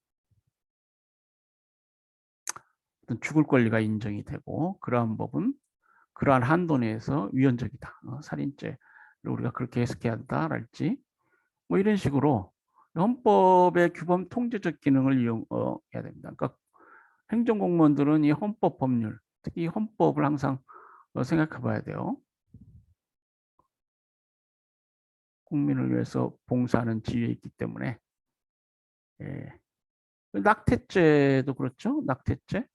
죽을 권리가 인정이 되고 그러한 법은 그러한 한도 내에서 위헌적이다. 살인죄를 우리가 그렇게 해석해야 한다랄지 뭐 이런 식으로 헌법의 규범 통제적 기능을 이용해야 됩니다. 그러니까 행정공무원들은 이 헌법 법률, 특히 헌법을 항상 생각해 봐야 돼요. 국민을 위해서 봉사하는 지위에 있기 때문에 예. 낙태죄도 그렇죠. 낙태죄.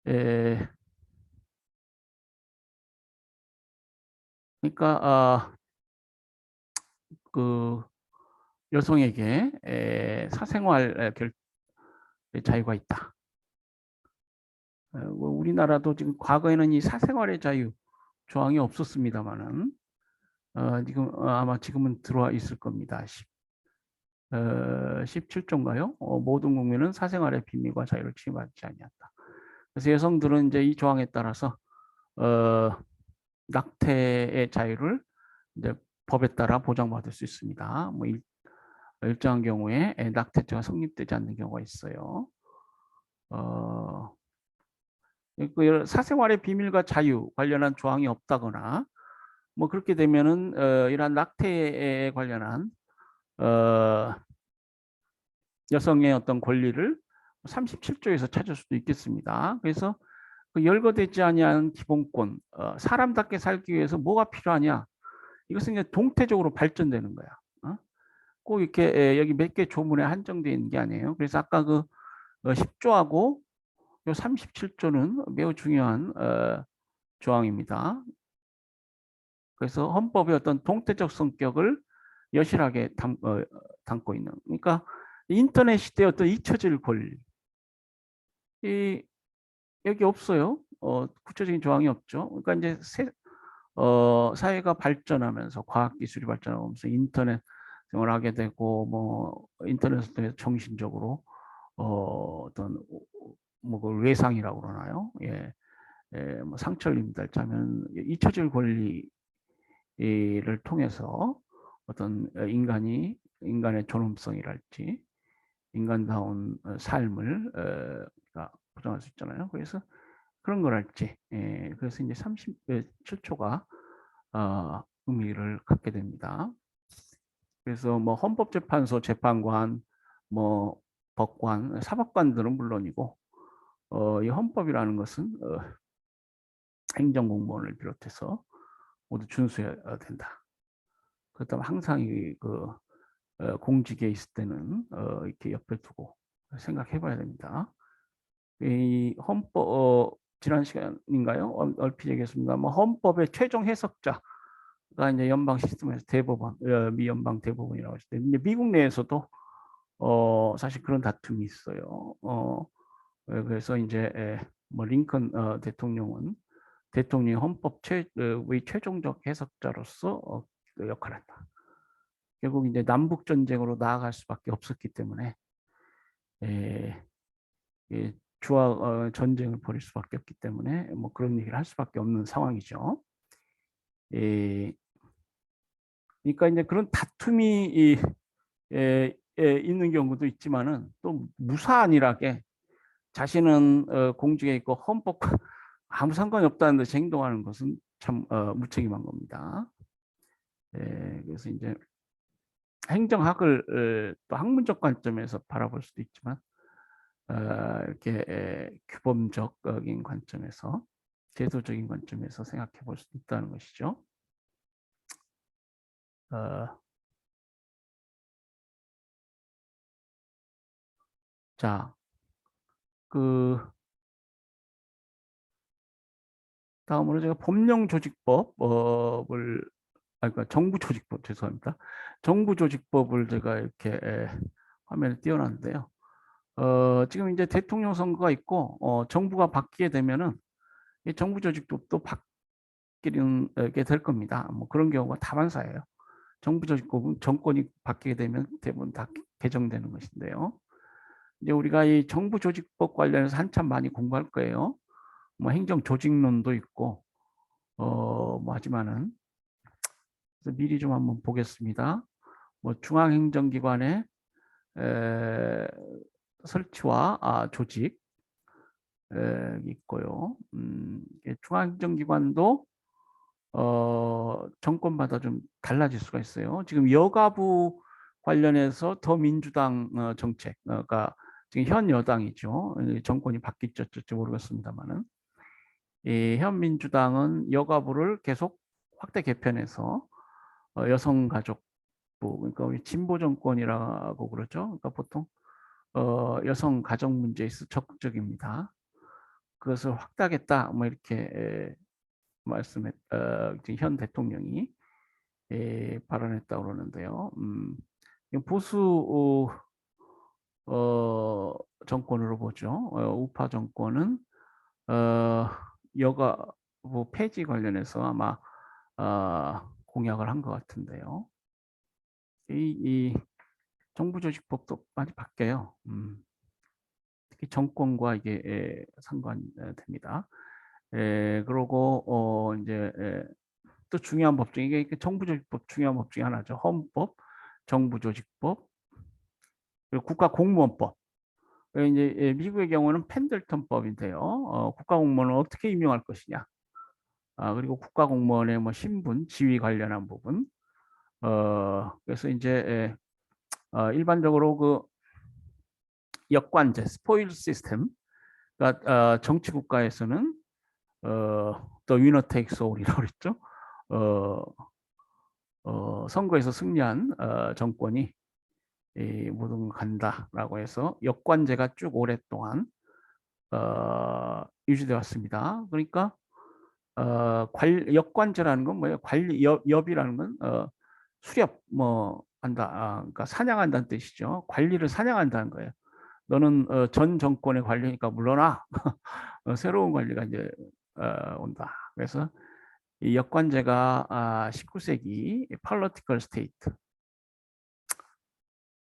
예. 그러니까 그 여성에게 사생활 자유가 있다. 뭐 우리나라도 지금 과거에는 이 사생활의 자유 조항이 없었습니다만은 지금 아마 지금은 들어와 있을 겁니다. 17조인가요? 모든 국민은 사생활의 비밀과 자유를 침해받지 아니한다. 그래서 여성들은 이제 이 조항에 따라서 낙태의 자유를 이제 법에 따라 보장받을 수 있습니다. 뭐 일정한 경우에 낙태죄가 성립되지 않는 경우가 있어요. 그 사생활의 비밀과 자유 관련한 조항이 없다거나 뭐 그렇게 되면은 이러한 낙태에 관련한 여성의 어떤 권리를 37조에서 찾을 수도 있겠습니다. 그래서 그 열거되지 아니한 기본권, 사람답게 살기 위해서 뭐가 필요하냐? 이것은 이제 동태적으로 발전되는 거야. 꼭 이렇게 여기 몇 개 조문에 한정되어 있는 게 아니에요. 그래서 아까 그 10조하고 요 37조는 매우 중요한 조항입니다. 그래서 헌법의 어떤 동태적 성격을 여실하게 담고 있는. 그러니까 인터넷 시대의 어떤 잊혀질 권리. 여기 없어요. 구체적인 조항이 없죠. 그러니까 이제 사회가 발전하면서 과학 기술이 발전하면서 인터넷 을 하게 되고 뭐 인터넷을 통해서 정신적으로 어떤 뭐 그 외상이라고 그러나요? 예, 뭐 상처를 입는다면 잊혀질 권리를 통해서 어떤 인간의 존엄성이랄지 인간다운 삶을 보장할 수 있잖아요. 그래서 그런 거랄지. 예, 그래서 이제 37초가 의미를 갖게 됩니다. 그래서 뭐 헌법재판소 재판관, 뭐 법관, 사법관들은 물론이고 이 헌법이라는 것은 행정공무원을 비롯해서 모두 준수해야 된다. 그렇다면 항상 그 공직에 있을 때는 이렇게 옆에 두고 생각해봐야 됩니다. 이 헌법 지난 시간인가요? 얼핏 얘기했습니다. 뭐 헌법의 최종 해석자가 이제 연방 시스템에서 대법원, 미 연방 대법원이라고 하실 때, 이제 미국 내에서도 사실 그런 다툼이 있어요. 그래서 이제 뭐 링컨 대통령은 대통령이 헌법 의 최종적 해석자로서 그 역할을 한다. 결국 이제 남북 전쟁으로 나아갈 수밖에 없었기 때문에 주와 전쟁을 벌일 수밖에 없기 때문에 뭐 그런 얘기를 할 수밖에 없는 상황이죠. 그러니까 이제 그런 다툼이 있는 경우도 있지만은 또 무사안일하게 자신은 공직에 있고 헌법과 아무 상관이 없다는 듯이 행동하는 것은 참 무책임한 겁니다. 그래서 이제 행정학을 또 학문적 관점에서 바라볼 수도 있지만 이렇게 규범적인 관점에서 제도적인 관점에서 생각해 볼 수도 있다는 것이죠. 자, 그 다음으로 제가 법령조직법을 그러니까 정부조직법 죄송합니다. 정부조직법을 제가 이렇게 화면에 띄워놨는데요. 지금 이제 대통령 선거가 있고 정부가 바뀌게 되면은 이 정부조직법도 바뀌게 될 겁니다. 뭐 그런 경우가 다반사예요. 정부조직법은 정권이 바뀌게 되면 대부분 다 개정되는 것인데요. 이제 우리가 이 정부조직법 관련해서 한참 많이 공부할 거예요. 뭐 행정조직론도 있고 뭐 하지만은 그래서 미리 좀 한번 보겠습니다. 뭐 중앙행정기관의 설치와 조직 있고요. 중앙행정기관도 정권마다 좀 달라질 수가 있어요. 지금 여가부 관련해서 더민주당 정책가 지금 현 여당이죠. 정권이 바뀌었지 어쩔지 모르겠습니다만은 현 민주당은 여가부를 계속 확대 개편해서 여성가족부 그러니까 우리 진보 정권이라고 그러죠. 그러니까 보통 여성 가정 문제에 있어 적극적입니다. 그것을 확대하겠다 뭐 이렇게 말씀했 현 대통령이 발언했다고 그러는데요. 보수 정권으로 보죠. 우파 정권은 여가부 폐지 관련해서 아마 공약을 한 것 같은데요. 이 정부조직법도 많이 바뀌어요. 특히 정권과 이게 상관됩니다. 그리고 이제 또 중요한 법 중에 이게 정부조직법 중요한 법 중에 하나죠. 헌법, 정부조직법, 그리고 국가공무원법. 이제 미국의 경우는 펜들턴법인데요. 국가공무원을 어떻게 임명할 것이냐. 그리고 국가공무원의 뭐 신분, 지위 관련한 부분. 그래서 이제 일반적으로 그 역관제, 스포일 시스템. 그러니까 정치 국가에서는 또 위너 테이크스 올이라고 그랬죠. 선거에서 승리한 정권이 모든 걸 간다라고 해서 역관제가 쭉 오랫동안 유지되어 왔습니다. 그러니까 역관제라는 건 뭐예요? 관리 엽이라는 건 수렵 뭐 한다. 그러니까 사냥한다는 뜻이죠. 관리를 사냥한다는 거예요. 너는 전 정권의 관리니까 물러나. 새로운 관리가 이제 온다. 그래서 이 역관제가 19세기 political state,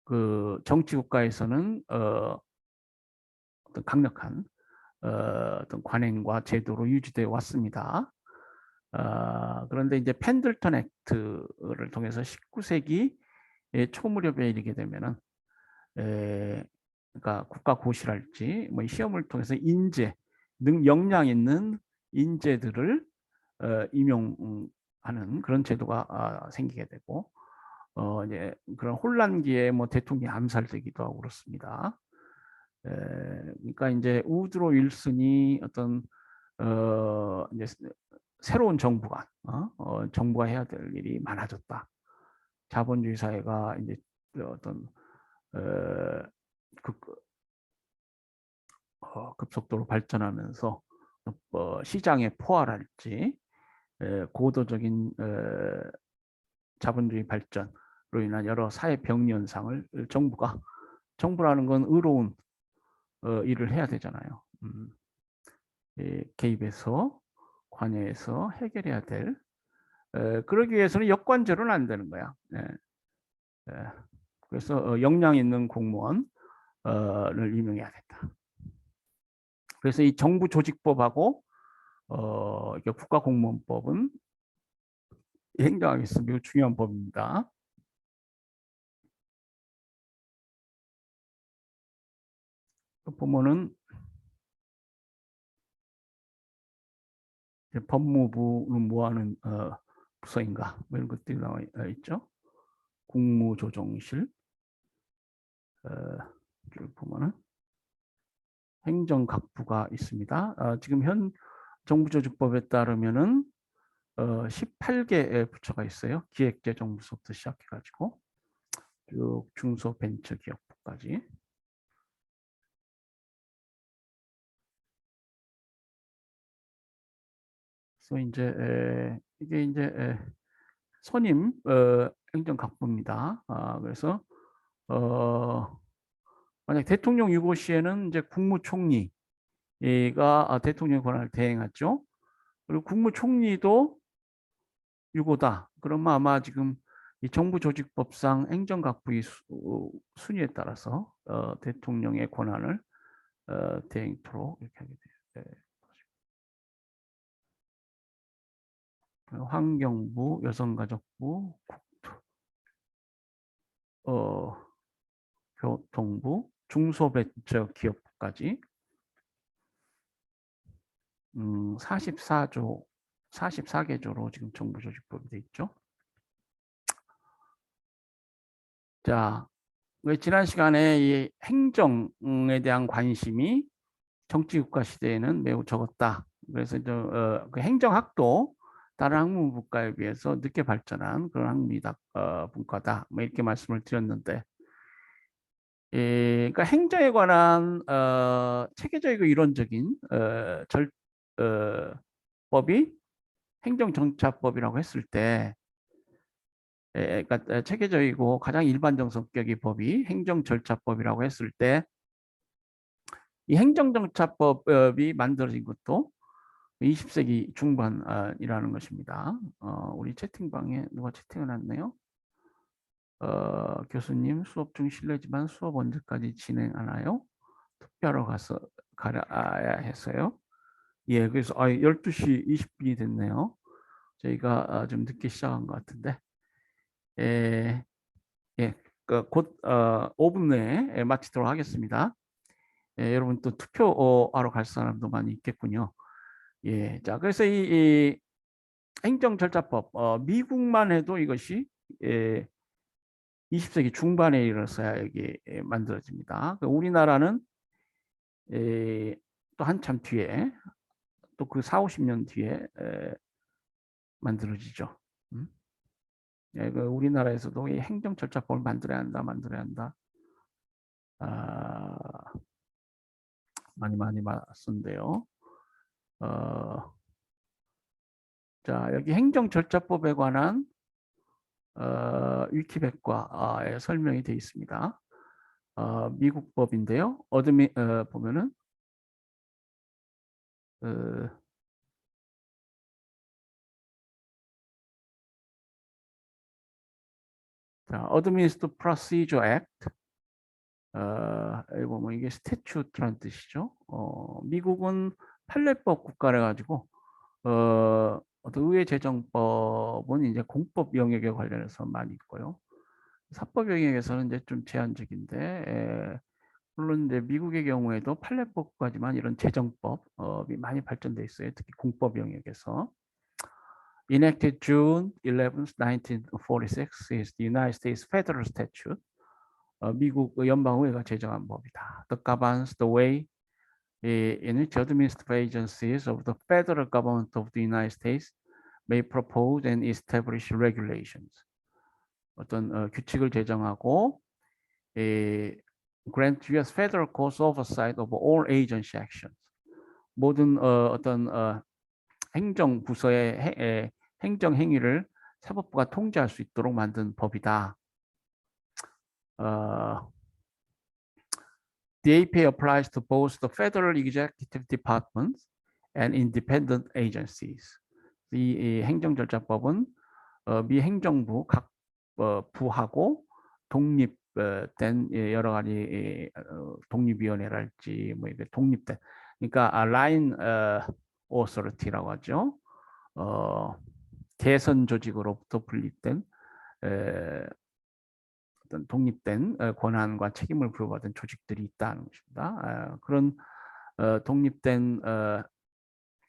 그 정치 국가에서는 어떤 강력한 어떤 관행과 제도로 유지되어 왔습니다. 그런데 이제 펜들턴 액트를 통해서 19세기 초 무렵에 이르게 되면은 그러니까 국가 고시랄지 뭐 시험을 통해서 역량 있는 인재들을 임용하는 그런 제도가 생기게 되고 이제 그런 혼란기에 뭐 대통령이 암살되기도 하고 그렇습니다. 그러니까 이제 우드로 윌슨이 어떤 이제 새로운 정부가 정부가 해야 될 일이 많아졌다. 자본주의 사회가 이제 어떤 급속도로 발전하면서 시장의 포화랄지 고도적인 자본주의 발전으로 인한 여러 사회 병리 현상을 정부라는 건 의로운 일을 해야 되잖아요. 개입해서 관여해서 해결해야 될 그러기 위해서는 역관제로는 안 되는 거야. 그래서 역량 있는 공무원을 임명해야 된다. 그래서 이 정부조직법하고 국가공무원법은 행정학에서 매우 중요한 법입니다. 보면은 법무부는 뭐하는 부서인가 뭐 이런 것들이 나와 있죠. 국무조정실 보면은 행정각부가 있습니다. 지금 현 정부조직법에 따르면은 18개 부처가 있어요. 기획재정부서부터 시작해가지고 쭉 중소벤처기업부까지. 그래서 이제 이게 이제 선임 행정각부입니다. 그래서 만약 대통령 유고 시에는 이제 국무총리가 대통령 권한을 대행하죠. 그리고 국무총리도 유고다. 그러면 아마 지금 이 정부조직법상 행정각부의 순위에 따라서 대통령의 권한을 대행토록 이렇게 하게 돼요. 환경부, 여성가족부, 교통부, 중소벤처기업부까지 44개조로 지금 정부조직법이 돼 있죠. 자, 지난 시간에 이 행정에 대한 관심이 정치국가 시대에는 매우 적었다. 그래서 그 행정학도 다른 학문분과에 비해서 늦게 발전한 그런 학문이다, 분과다. 뭐 이렇게 말씀을 드렸는데, 그러니까 행정에 관한 체계적이고 이론적인 법이 행정정착법이라고 했을 때, 그러니까 체계적이고 가장 일반적 성격의 법이 행정절차법이라고 했을 때, 이 행정정착법이 만들어진 것도 20세기 중반이라는 것입니다. 우리 채팅방에 누가 채팅을 했네요. 교수님 수업 중 실례지만 수업 언제까지 진행하나요? 투표하러 가야 해서요. 예, 그래서 12시 20분이 됐네요. 저희가 좀 늦게 시작한 것 같은데, 예, 예, 곧 5분 내에 마치도록 하겠습니다. 예, 여러분 또 투표하러 갈 사람도 많이 있겠군요. 예, 자, 그래서 이 행정절차법, 미국만 해도 이것이 20세기 중반에 이르러서야 이게 만들어집니다. 우리나라는 또 한참 뒤에, 또 그 4, 50년 뒤에 만들어지죠. 그 우리나라에서도 이 행정절차법을 만들어야 한다, 만들어야 한다. 많이 말씀인데요. 자, 여기 행정절차법에 관한 위키백과에 설명이 되어 있습니다. 미국 법인데요. 보면은 자, Administrative Procedure Act. 여기 보면 이게 스태츄트란 뜻이죠. 미국은 판례법 국가래 가지고 어떤 의회 제정법은 이제 공법 영역에 관련해서 많이 있고요. 사법 영역에서는 이제 좀 제한적인데, 물론 이제 미국의 경우에도 판례법까지만 이런 제정법이 많이 발전돼 있어요. 특히 공법 영역에서. Enacted June 11, 1946 is the United States Federal Statute. 미국 연방의회가 제정한 법이다. That governs the way in which administrative agencies of the federal government of the United States may propose and establish regulations. 어떤 규칙을 제정하고 grant U.S. federal courts oversight of all agency actions. 모든 어떤 행정 부서의 행정 행위를 사법부가 통제할 수 있도록 만든 법이다. The APA applies to both the federal executive departments and independent agencies. 이 행정절차법은 미 행정부 각 부하고 독립된 여러 가지 독립위원회랄지 뭐 이게 독립된, 그러니까 라인 오서리티라고 하죠. 개선 조직으로부터 분립된 어떤 독립된 권한과 책임을 부여받은 조직들이 있다는 것입니다. 그런 독립된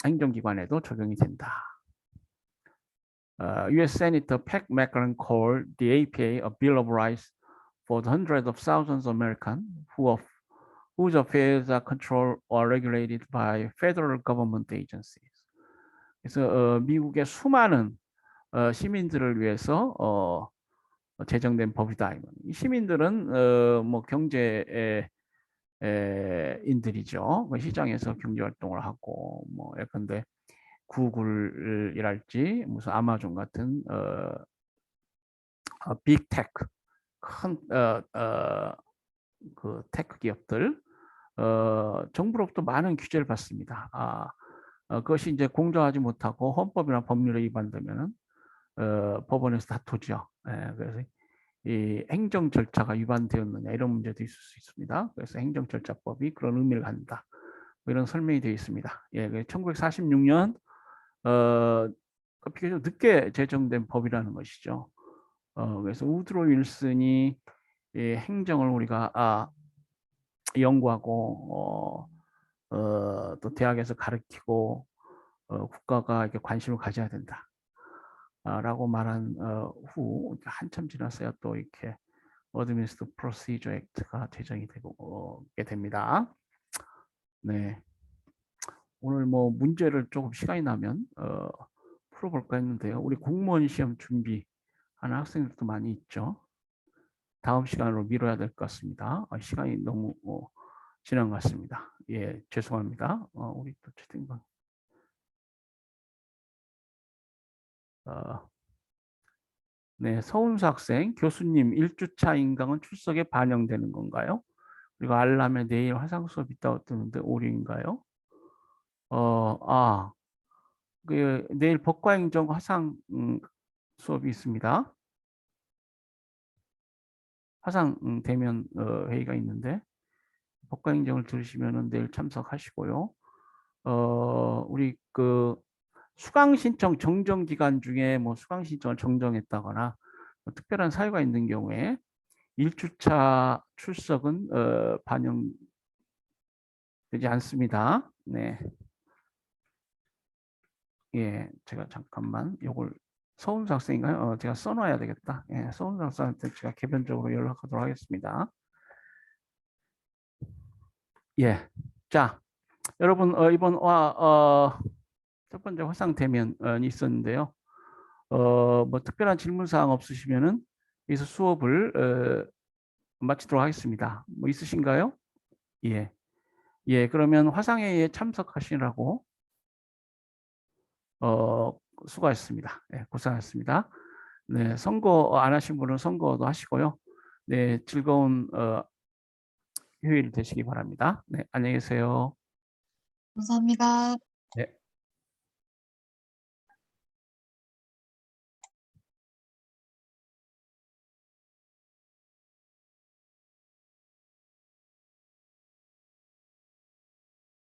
행정기관에도 적용이 된다. U.S. Senator Pat McClellan called the APA a Bill of Rights for the hundreds of thousands of Americans whose affairs are controlled or regulated by federal government agencies. 그래서 미국의 수많은 시민들을 위해서 제정된 법이다. 이 시민들은 뭐 경제 인들이죠. 시장에서 경제 활동을 하고 뭐 예컨대 구글이랄지 무슨 아마존 같은 빅테크 큰 그 테크 기업들 정부로부터 많은 규제를 받습니다. 그것이 이제 공정하지 못하고 헌법이나 법률에 위반되면은 법원에서 다투죠. 그래서 이 행정 절차가 위반되었느냐 이런 문제도 있을 수 있습니다. 그래서 행정절차법이 그런 의미를 갖는다. 뭐 이런 설명이 되어 있습니다. 1946년 비교적 늦게 제정된 법이라는 것이죠. 그래서 우드로 윌슨이 행정을 우리가 연구하고 또 대학에서 가르치고 국가가 이렇게 관심을 가져야 된다. 라고 말한 후 한참 지났어야 또 이렇게 Administrative Procedure Act가 제정이 되게 됩니다. 네, 오늘 뭐 문제를 조금 시간이 나면 풀어볼까 했는데요. 우리 공무원 시험 준비하는 학생들도 많이 있죠. 다음 시간으로 미뤄야 될 것 같습니다. 시간이 너무 지난 것 같습니다. 예, 죄송합니다. 우리 또 채팅방. 네, 서운수 학생, 교수님 1주차 인강은 출석에 반영되는 건가요? 그리고 알람에 내일 화상 수업 있다고 뜨는데 오류인가요? 내일 법과행정 화상 수업이 있습니다. 화상 대면 회의가 있는데 법과행정을 들으시면은 내일 참석하시고요. 우리 그 수강 신청 정정 기간 중에 뭐 수강 신청을 정정했다거나 뭐 특별한 사유가 있는 경우에 1주차 출석은 반영되지 않습니다. 네. 예, 제가 잠깐만 요걸 서운수 학생인가요? 제가 써놔야 되겠다. 예, 서운수 학생한테 제가 개별적으로 연락하도록 하겠습니다. 예, 자, 여러분 이번 첫 번째 화상 대면이 있었는데요. 뭐 특별한 질문 사항 없으시면은 여기서 수업을 마치도록 하겠습니다. 뭐 있으신가요? 예, 예, 그러면 화상회의에 참석하시라고 수고하셨습니다. 네, 고생하셨습니다. 네, 선거 안 하신 분은 선거도 하시고요. 네, 즐거운 휴일 되시기 바랍니다. 네, 안녕히 계세요. 감사합니다. 네.